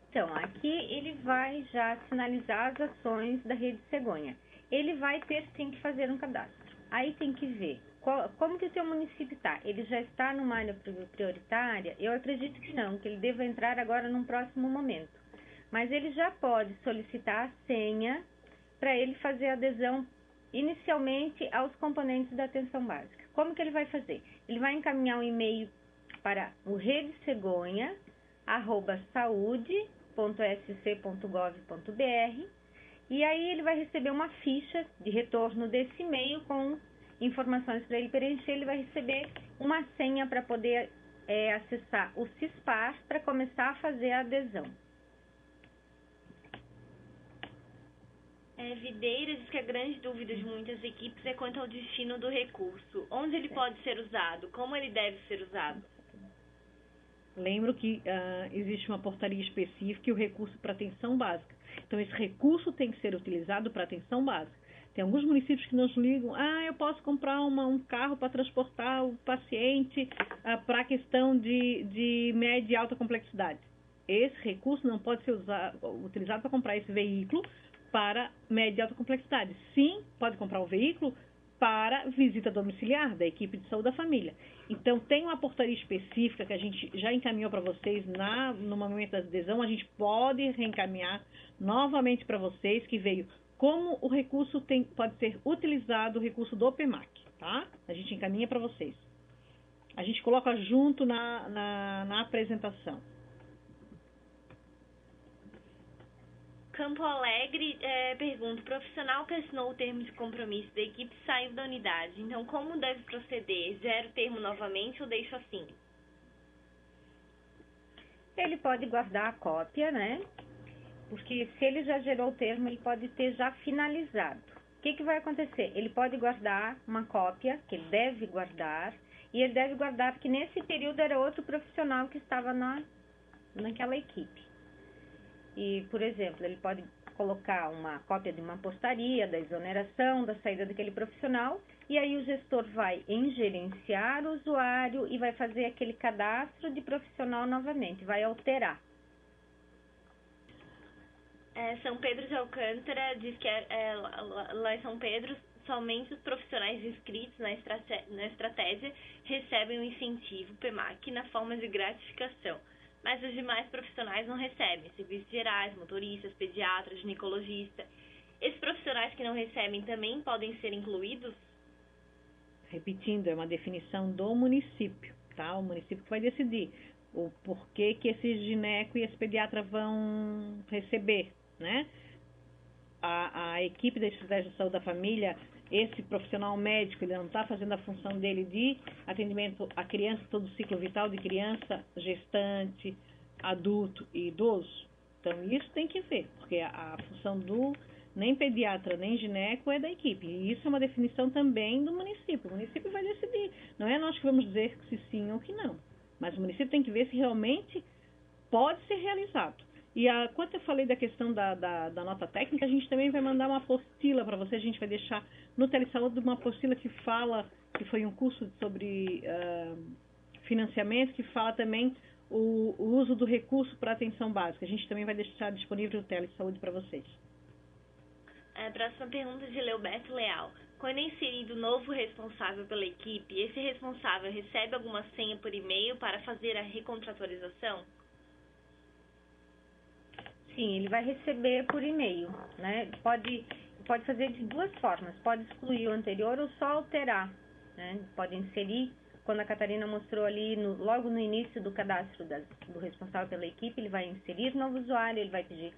Então, aqui ele vai já sinalizar as ações da rede cegonha. Ele vai ter sim que fazer um cadastro. Aí tem que ver como que o teu município está. Ele já está numa área prioritária? Eu acredito que não, que ele deva entrar agora num próximo momento. Mas ele já pode solicitar a senha para ele fazer a adesão inicialmente aos componentes da atenção básica. Como que ele vai fazer? Ele vai encaminhar um e-mail para o redecegonha@saude recursos.sc.gov.br, e aí ele vai receber uma ficha de retorno desse e-mail com informações para ele preencher. Ele vai receber uma senha para poder acessar o CISPAR para começar a fazer a adesão. Videira diz que a grande dúvida de muitas equipes é quanto ao destino do recurso. Onde ele pode ser usado? Como ele deve ser usado? Lembro que existe uma portaria específica e o recurso para atenção básica. Então, esse recurso tem que ser utilizado para atenção básica. Tem alguns municípios que nos ligam, eu posso comprar um carro para transportar o paciente para a questão de média e alta complexidade. Esse recurso não pode ser utilizado para comprar esse veículo para média e alta complexidade. Sim, pode comprar o veículo para visita domiciliar da equipe de saúde da família. Então, tem uma portaria específica que a gente já encaminhou para vocês no momento da adesão. A gente pode reencaminhar novamente para vocês, que veio como o recurso pode ser utilizado, o recurso do PEMAC, tá? A gente encaminha para vocês. A gente coloca junto na apresentação. Campo Alegre pergunta: o profissional que assinou o termo de compromisso da equipe saiu da unidade, então como deve proceder? Zero o termo novamente ou deixa assim? Ele pode guardar a cópia, né? Porque se ele já gerou o termo, ele pode ter já finalizado. O que vai acontecer? Ele pode guardar uma cópia, que ele deve guardar, e ele deve guardar que nesse período era outro profissional que estava naquela equipe. E, por exemplo, ele pode colocar uma cópia de uma portaria, da exoneração, da saída daquele profissional, e aí o gestor vai em gerenciar o usuário e vai fazer aquele cadastro de profissional novamente, vai alterar. São Pedro de Alcântara diz que lá em São Pedro somente os profissionais inscritos na estratégia recebem o incentivo PEMAC na forma de gratificação, mas os demais profissionais não recebem, serviços gerais, motoristas, pediatras, ginecologista. Esses profissionais que não recebem também podem ser incluídos? Repetindo, é uma definição do município, tá? O município que vai decidir o porquê que esse gineco e esse pediatra vão receber, né? A equipe da Estratégia de Saúde da Família, esse profissional médico, ele não está fazendo a função dele de atendimento à criança, todo o ciclo vital de criança, gestante, adulto e idoso. Então, isso tem que ver, porque a função do nem pediatra, nem gineco é da equipe. E isso é uma definição também do município. O município vai decidir. Não é nós que vamos dizer se sim ou que não. Mas o município tem que ver se realmente pode ser realizado. E quando eu falei da questão da nota técnica, a gente também vai mandar uma apostila para você. A gente vai deixar no Telesaúde uma apostila que fala, que foi um curso sobre financiamento, que fala também o uso do recurso para atenção básica. A gente também vai deixar disponível no Telesaúde para vocês. A próxima pergunta de Leoberto Leal. Quando é inserido o novo responsável pela equipe, esse responsável recebe alguma senha por e-mail para fazer a recontratualização? Sim, ele vai receber por e-mail, né? Pode fazer de duas formas, pode excluir o anterior ou só alterar, né? Pode inserir, quando a Catarina mostrou ali, logo no início do cadastro do responsável pela equipe, ele vai inserir novo usuário, ele vai pedir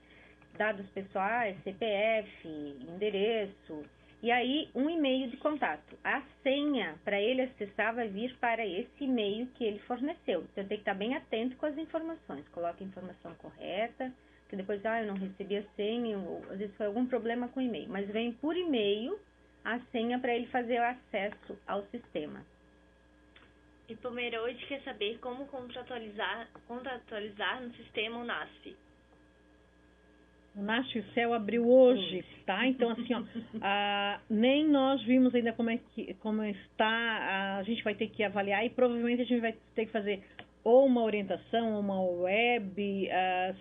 dados pessoais, CPF, endereço, e aí um e-mail de contato. A senha para ele acessar vai vir para esse e-mail que ele forneceu. Então tem que estar bem atento com as informações, coloque a informação correta, que depois, eu não recebi a senha, ou às vezes foi algum problema com o e-mail, mas vem por e-mail a senha para ele fazer o acesso ao sistema. E Pomerode quer saber como contratualizar no sistema UNASF. O NASF e o CEL abriu hoje, tá? Então, assim, nem nós vimos ainda como está, a gente vai ter que avaliar e provavelmente a gente vai ter que fazer ou uma orientação, ou uma web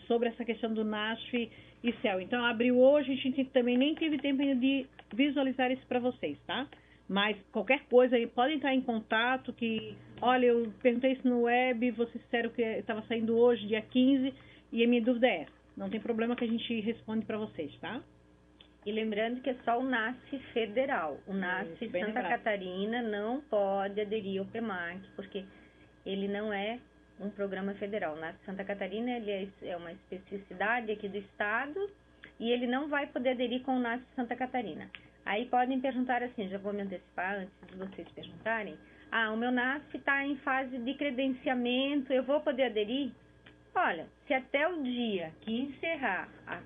sobre essa questão do NASF e CEL. Então, abriu hoje, a gente também nem teve tempo ainda de visualizar isso para vocês, tá? Mas qualquer coisa aí, pode entrar em contato que, olha, eu perguntei isso no web, vocês disseram que estava saindo hoje, dia 15, e a minha dúvida é essa. Não tem problema que a gente responde para vocês, tá? E lembrando que é só o NASF federal. O NASF Santa Catarina não pode aderir ao PEMAC, porque ele não é um programa federal. Na Santa Catarina, ele é uma especificidade aqui do estado e ele não vai poder aderir com o NASF Santa Catarina. Aí podem perguntar assim, já vou me antecipar antes de vocês perguntarem, o meu NASF está em fase de credenciamento, eu vou poder aderir? Olha, se até o dia que encerrar a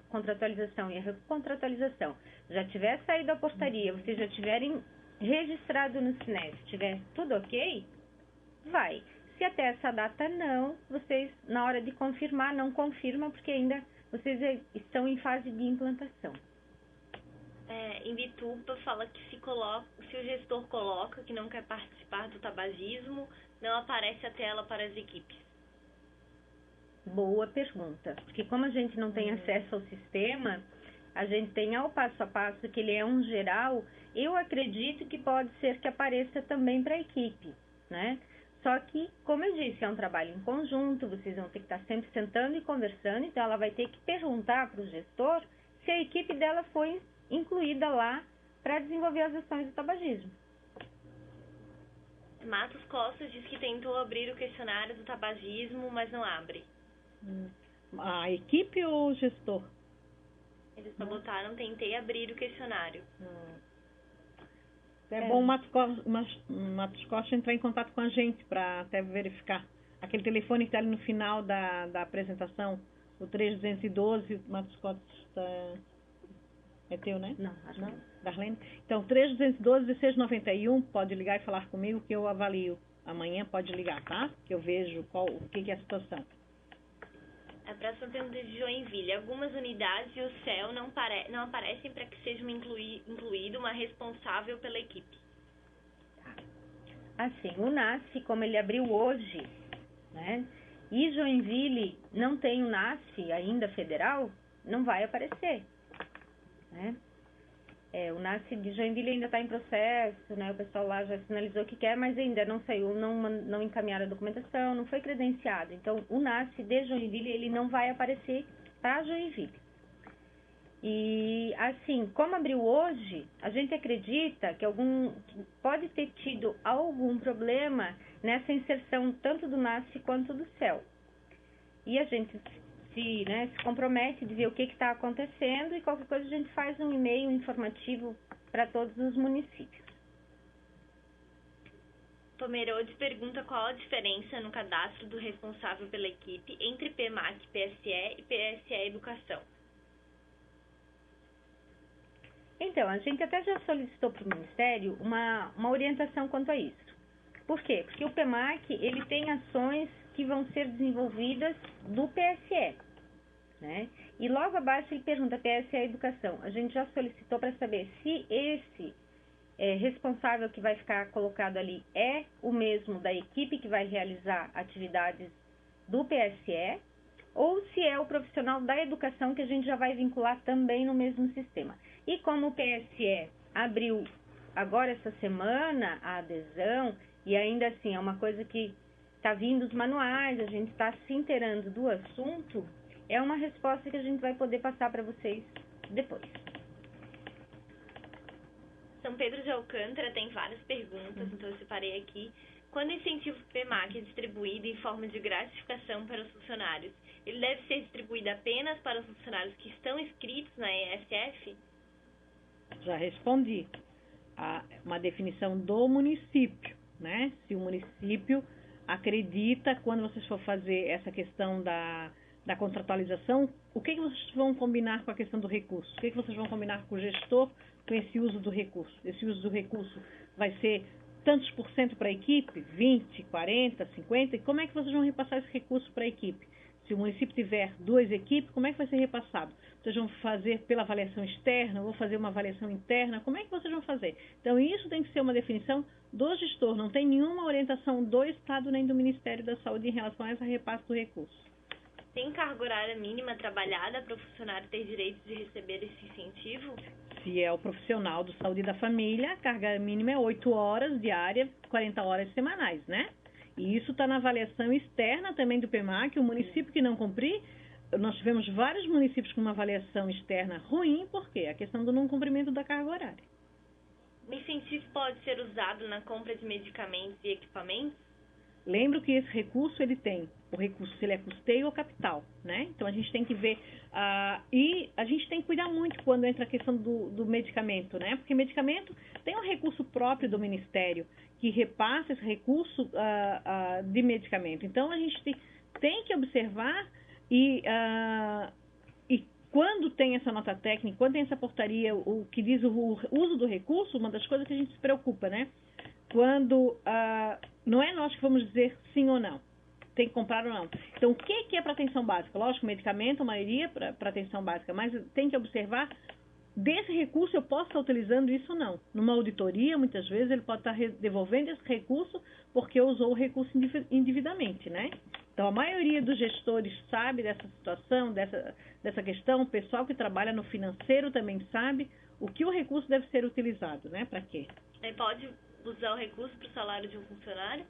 contratualização e a recontratualização já tiver saído a portaria, vocês já tiverem registrado no SINES, tiver tudo ok, vai. Se até essa data não, vocês, na hora de confirmar, não confirmam, porque ainda vocês estão em fase de implantação. Em Bituba fala que se o gestor coloca que não quer participar do tabagismo, não aparece a tela para as equipes. Boa pergunta, porque como a gente não tem acesso ao sistema, a gente tem ao passo a passo que ele é um geral, eu acredito que pode ser que apareça também para a equipe, né? Só que, como eu disse, é um trabalho em conjunto, vocês vão ter que estar sempre sentando e conversando, então ela vai ter que perguntar para o gestor se a equipe dela foi incluída lá para desenvolver as ações do tabagismo. Matos Costa diz que tentou abrir o questionário do tabagismo, mas não abre. A equipe ou o gestor? Eles só botaram, tentei abrir o questionário. É bom o Matos Costa entrar em contato com a gente para até verificar. Aquele telefone que está ali no final da apresentação, o 3212, o Matos Costa é teu, né? Não, acho não. Não. Darlene? Então, 3212-1691, pode ligar e falar comigo que eu avalio. Amanhã pode ligar, tá? Que eu vejo o que é a situação. A próxima pergunta é de Joinville. Algumas unidades e o CEL não aparecem para que seja incluído uma responsável pela equipe. Assim, o NASF, como ele abriu hoje, né? E Joinville não tem o NASF ainda federal, não vai aparecer, né? O NASF de Joinville ainda está em processo, né? O pessoal lá já sinalizou que quer, mas ainda não saiu, não encaminharam a documentação, não foi credenciado. Então, o NASF de Joinville, ele não vai aparecer para Joinville. E, assim, como abriu hoje, a gente acredita que pode ter tido algum problema nessa inserção tanto do NASF quanto do CEL. E a gente se compromete de ver o que está acontecendo e qualquer coisa a gente faz um e-mail informativo para todos os municípios. Pomerode pergunta qual a diferença no cadastro do responsável pela equipe entre PMAC, PSE e PSE Educação. Então, a gente até já solicitou para o Ministério uma orientação quanto a isso. Por quê? Porque o PMAC, ele tem ações que vão ser desenvolvidas do PSE, né? E logo abaixo ele pergunta PSE Educação. A gente já solicitou para saber se esse responsável que vai ficar colocado ali é o mesmo da equipe que vai realizar atividades do PSE ou se é o profissional da educação que a gente já vai vincular também no mesmo sistema. E como o PSE abriu agora essa semana a adesão, e ainda assim é uma coisa que está vindo os manuais, a gente está se inteirando do assunto, é uma resposta que a gente vai poder passar para vocês depois. São Pedro de Alcântara tem várias perguntas, então eu separei aqui. Quando o incentivo PMAC é distribuído em forma de gratificação para os funcionários, ele deve ser distribuído apenas para os funcionários que estão inscritos na ESF? Já respondi. Uma definição do município, né? Se o município acredita, quando vocês for fazer essa questão da contratualização, o que vocês vão combinar com a questão do recurso? O que vocês vão combinar com o gestor com esse uso do recurso? Esse uso do recurso vai ser tantos por cento para a equipe? 20, 40, 50? E como é que vocês vão repassar esse recurso para a equipe? Se o município tiver 2 equipes, como é que vai ser repassado? Vocês vão fazer pela avaliação externa, vou fazer uma avaliação interna, como é que vocês vão fazer? Então, isso tem que ser uma definição do gestor, não tem nenhuma orientação do Estado nem do Ministério da Saúde em relação a esse repasse do recurso. Tem carga horária mínima trabalhada para o funcionário ter direito de receber esse incentivo? Se é o profissional do saúde da família, a carga mínima é 8 horas diária, 40 horas semanais, né? E isso está na avaliação externa também do PMAC. O município que não cumprir, nós tivemos vários municípios com uma avaliação externa ruim, por quê? A questão do não cumprimento da carga horária. O incentivo pode ser usado na compra de medicamentos e equipamentos? lembro que esse recurso ele tem, o recurso se ele é custeio ou capital, né? Então a gente tem que ver, e a gente tem que cuidar muito quando entra a questão do medicamento, né? Porque medicamento tem um recurso próprio do Ministério que repassa esse recurso de medicamento. Então a gente tem que observar e quando tem essa nota técnica, quando tem essa portaria, o que diz o uso do recurso, uma das coisas que a gente se preocupa, né? Quando não é nós que vamos dizer sim ou não, tem que comprar ou não. Então, o que é para atenção básica? Lógico, medicamento, a maioria para atenção básica, mas tem que observar, desse recurso eu posso estar utilizando isso ou não. Numa auditoria, muitas vezes, ele pode estar devolvendo esse recurso porque usou o recurso indevidamente, né? Então, a maioria dos gestores sabe dessa situação, dessa questão, o pessoal que trabalha no financeiro também sabe o que o recurso deve ser utilizado, né? Para quê? Pode usar o recurso para o salário de um funcionário?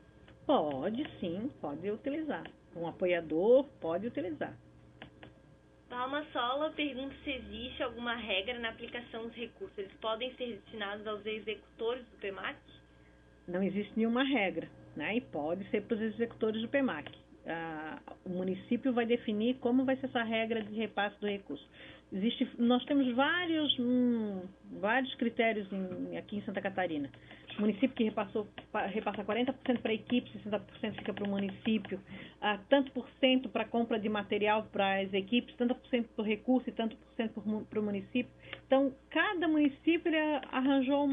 Pode, sim, pode utilizar. Um apoiador pode utilizar. Palma Sola pergunta se existe alguma regra na aplicação dos recursos. Eles podem ser destinados aos executores do PEMAC? Não existe nenhuma regra, né? E pode ser para os executores do PEMAC. O município vai definir como vai ser essa regra de repasse do recurso. Nós temos vários critérios aqui em Santa Catarina. O município que repassa 40% para a equipe, 60% fica para o município, tanto por cento para compra de material para as equipes, tanto por cento para o recurso e tanto por cento para o município. Então, cada município ele arranjou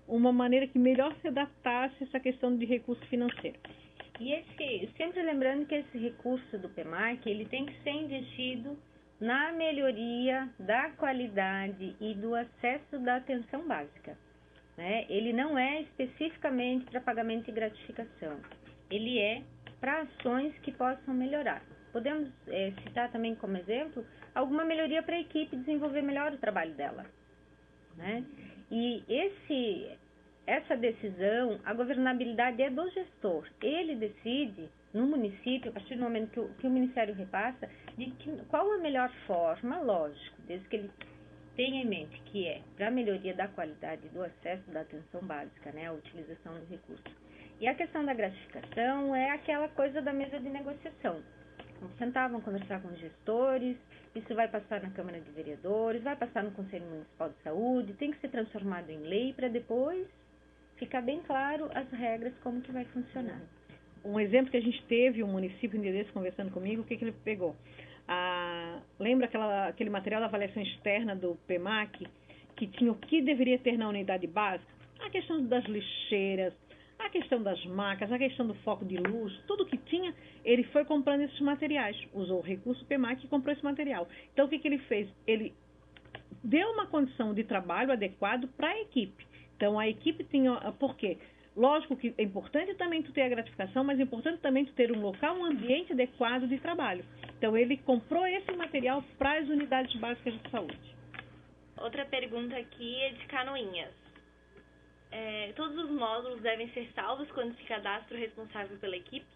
uma maneira que melhor se adaptasse a essa questão de recurso financeiro. E sempre lembrando que esse recurso do PEMAC, ele tem que ser investido na melhoria da qualidade e do acesso da atenção básica, né? Ele não é especificamente para pagamento e gratificação, ele é para ações que possam melhorar. Podemos citar também como exemplo alguma melhoria para a equipe desenvolver melhor o trabalho dela, né? E essa decisão, a governabilidade é do gestor. Ele decide no município, a partir do momento que o Ministério repassa, de qual a melhor forma, lógico, desde que ele tenha em mente que é para a melhoria da qualidade do acesso da atenção básica, né, a utilização do recurso. E a questão da gratificação é aquela coisa da mesa de negociação. Vamos sentar, vamos conversar com os gestores, isso vai passar na Câmara de Vereadores, vai passar no Conselho Municipal de Saúde, tem que ser transformado em lei para depois ficar bem claro as regras, como que vai funcionar. Um exemplo que a gente teve, um município um dia desse conversando comigo, o que ele pegou? Lembra aquele material da avaliação externa do PEMAC, que tinha o que deveria ter na unidade básica? A questão das lixeiras, a questão das macas, a questão do foco de luz, tudo que tinha, ele foi comprando esses materiais, usou o recurso PEMAC e comprou esse material. Então, o que ele fez? Ele deu uma condição de trabalho adequado para a equipe. Então, a equipe tinha... Por quê? Lógico que é importante também tu ter a gratificação, mas é importante também tu ter um local, um ambiente adequado de trabalho. Então, ele comprou esse material para as unidades básicas de saúde. Outra pergunta aqui é de Canoinhas. Todos os módulos devem ser salvos quando se cadastra o responsável pela equipe?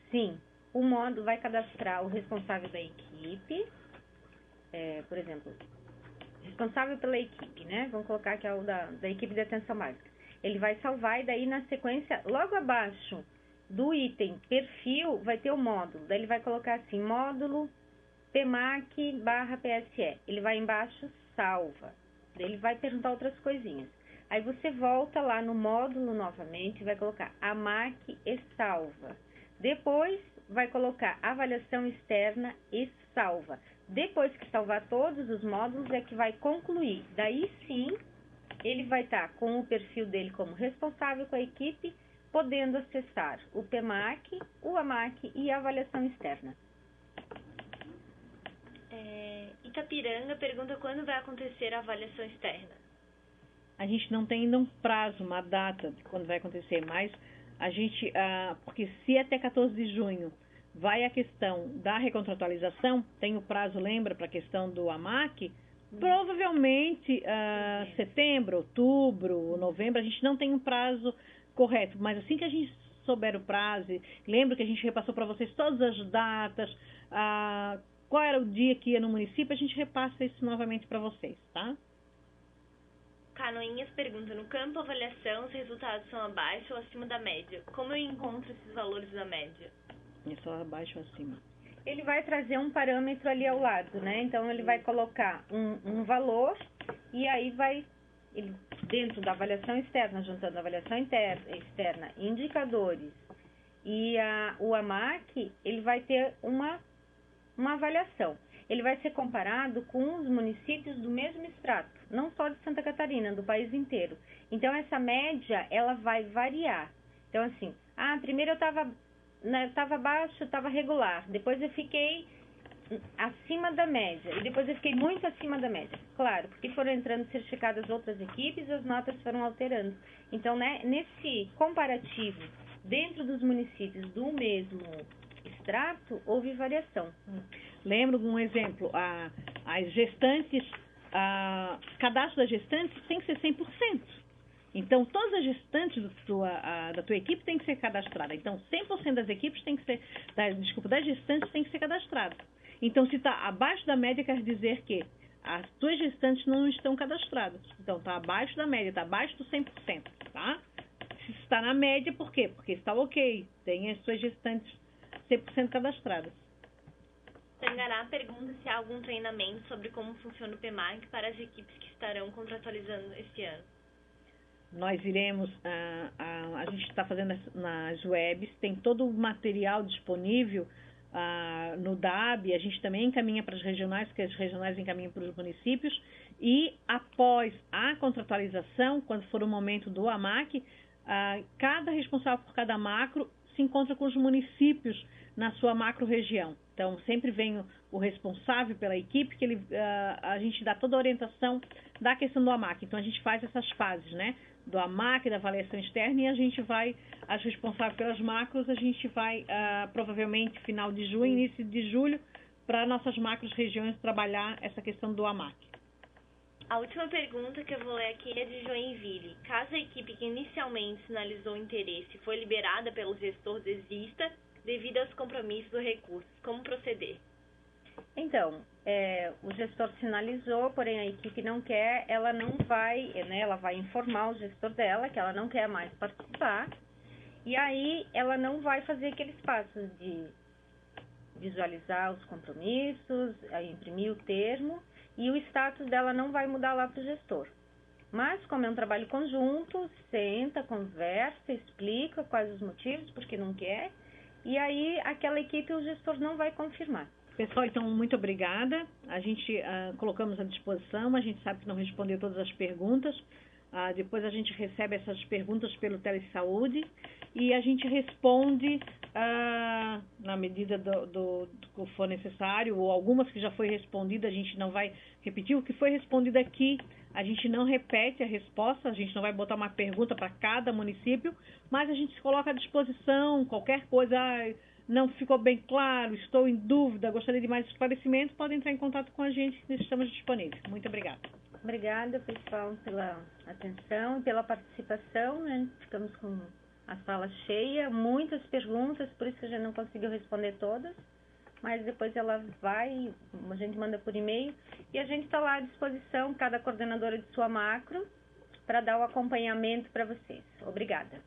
Sim, o módulo vai cadastrar o responsável da equipe, por exemplo, responsável pela equipe, né? Vamos colocar que é o da equipe de atenção básica. Ele vai salvar e daí na sequência, logo abaixo do item perfil, vai ter o módulo. Daí ele vai colocar assim, módulo PEMAC/PSE. Ele vai embaixo, salva. Daí ele vai perguntar outras coisinhas. Aí você volta lá no módulo novamente e vai colocar AMAC e salva. Depois vai colocar avaliação externa e salva. Depois que salvar todos os módulos é que vai concluir. Daí sim, ele vai estar com o perfil dele como responsável com a equipe, podendo acessar o PEMAC, o AMAC e a avaliação externa. Itapiranga pergunta quando vai acontecer a avaliação externa. A gente não tem ainda um prazo, uma data de quando vai acontecer, mas a gente, porque se até 14 de junho vai a questão da recontratualização, tem o prazo, lembra, para a questão do AMAC, provavelmente setembro, outubro, novembro, a gente não tem um prazo correto, mas assim que a gente souber o prazo, lembra que a gente repassou para vocês todas as datas, qual era o dia que ia no município, a gente repassa isso novamente para vocês, tá? Canoinhas pergunta, no campo avaliação, os resultados são abaixo ou acima da média? Como eu encontro esses valores da média? É só abaixo ou acima? Ele vai trazer um parâmetro ali ao lado, né? Então, ele vai colocar um valor e aí ele, dentro da avaliação externa, juntando a avaliação externa, indicadores e o AMAC, ele vai ter uma avaliação. Ele vai ser comparado com os municípios do mesmo extrato, não só de Santa Catarina, do país inteiro. Então, essa média, ela vai variar. Então, assim, primeiro eu estava baixo, estava regular, depois eu fiquei acima da média, e depois eu fiquei muito acima da média. Claro, porque foram entrando certificadas outras equipes, as notas foram alterando. Então, né, nesse comparativo, dentro dos municípios do mesmo extrato, houve variação. Lembro um exemplo, as gestantes, cadastro das gestantes tem que ser 100%. Então, todas as gestantes da tua equipe tem que ser cadastrada. Então, 100% das equipes tem que ser, das gestantes tem que ser cadastrada. Então, se está abaixo da média, quer dizer que as tuas gestantes não estão cadastradas. Então, está abaixo da média, está abaixo do 100%, tá? Se está na média, por quê? Porque está ok, tem as suas gestantes 100% cadastradas. Tangará pergunta se há algum treinamento sobre como funciona o PEMAC para as equipes que estarão contratualizando este ano. Nós iremos, a gente está fazendo nas webs, tem todo o material disponível no DAB, a gente também encaminha para as regionais, que as regionais encaminham para os municípios, e após a contratualização, quando for o momento do AMAC, cada responsável por cada macro se encontra com os municípios na sua macro-região. Então, sempre vem o responsável pela equipe, que a gente dá toda a orientação da questão do AMAC. Então, a gente faz essas fases, né? Do AMAC, da avaliação externa, e a gente vai, as responsáveis pelas macros, a gente vai, provavelmente, final de junho, início de julho, para nossas macros-regiões trabalhar essa questão do AMAC. A última pergunta que eu vou ler aqui é de Joinville. Caso a equipe que inicialmente sinalizou interesse foi liberada pelo gestor desista devido aos compromissos ou recursos, como proceder? Então, o gestor sinalizou, porém a equipe não quer, ela não vai, né, ela vai informar o gestor dela que ela não quer mais participar, e aí ela não vai fazer aqueles passos de visualizar os compromissos, imprimir o termo, e o status dela não vai mudar lá para o gestor. Mas, como é um trabalho conjunto, senta, conversa, explica quais os motivos, porque não quer, e aí aquela equipe o gestor não vai confirmar. Pessoal, então, muito obrigada. A gente colocamos à disposição, a gente sabe que não respondeu todas as perguntas. Depois a gente recebe essas perguntas pelo Telesaúde e a gente responde na medida do que for necessário, ou algumas que já foi respondida, a gente não vai repetir. O que foi respondido aqui, a gente não repete a resposta, a gente não vai botar uma pergunta para cada município, mas a gente se coloca à disposição, qualquer coisa, não ficou bem claro, estou em dúvida, gostaria de mais esclarecimento, podem entrar em contato com a gente, estamos disponíveis. Muito obrigada. Obrigada, pessoal, pela atenção e pela participação, né? Ficamos com a sala cheia, muitas perguntas, por isso que a gente não conseguiu responder todas, mas depois ela vai, a gente manda por e-mail, e a gente está lá à disposição, cada coordenadora de sua macro, para dar o acompanhamento para vocês. Obrigada.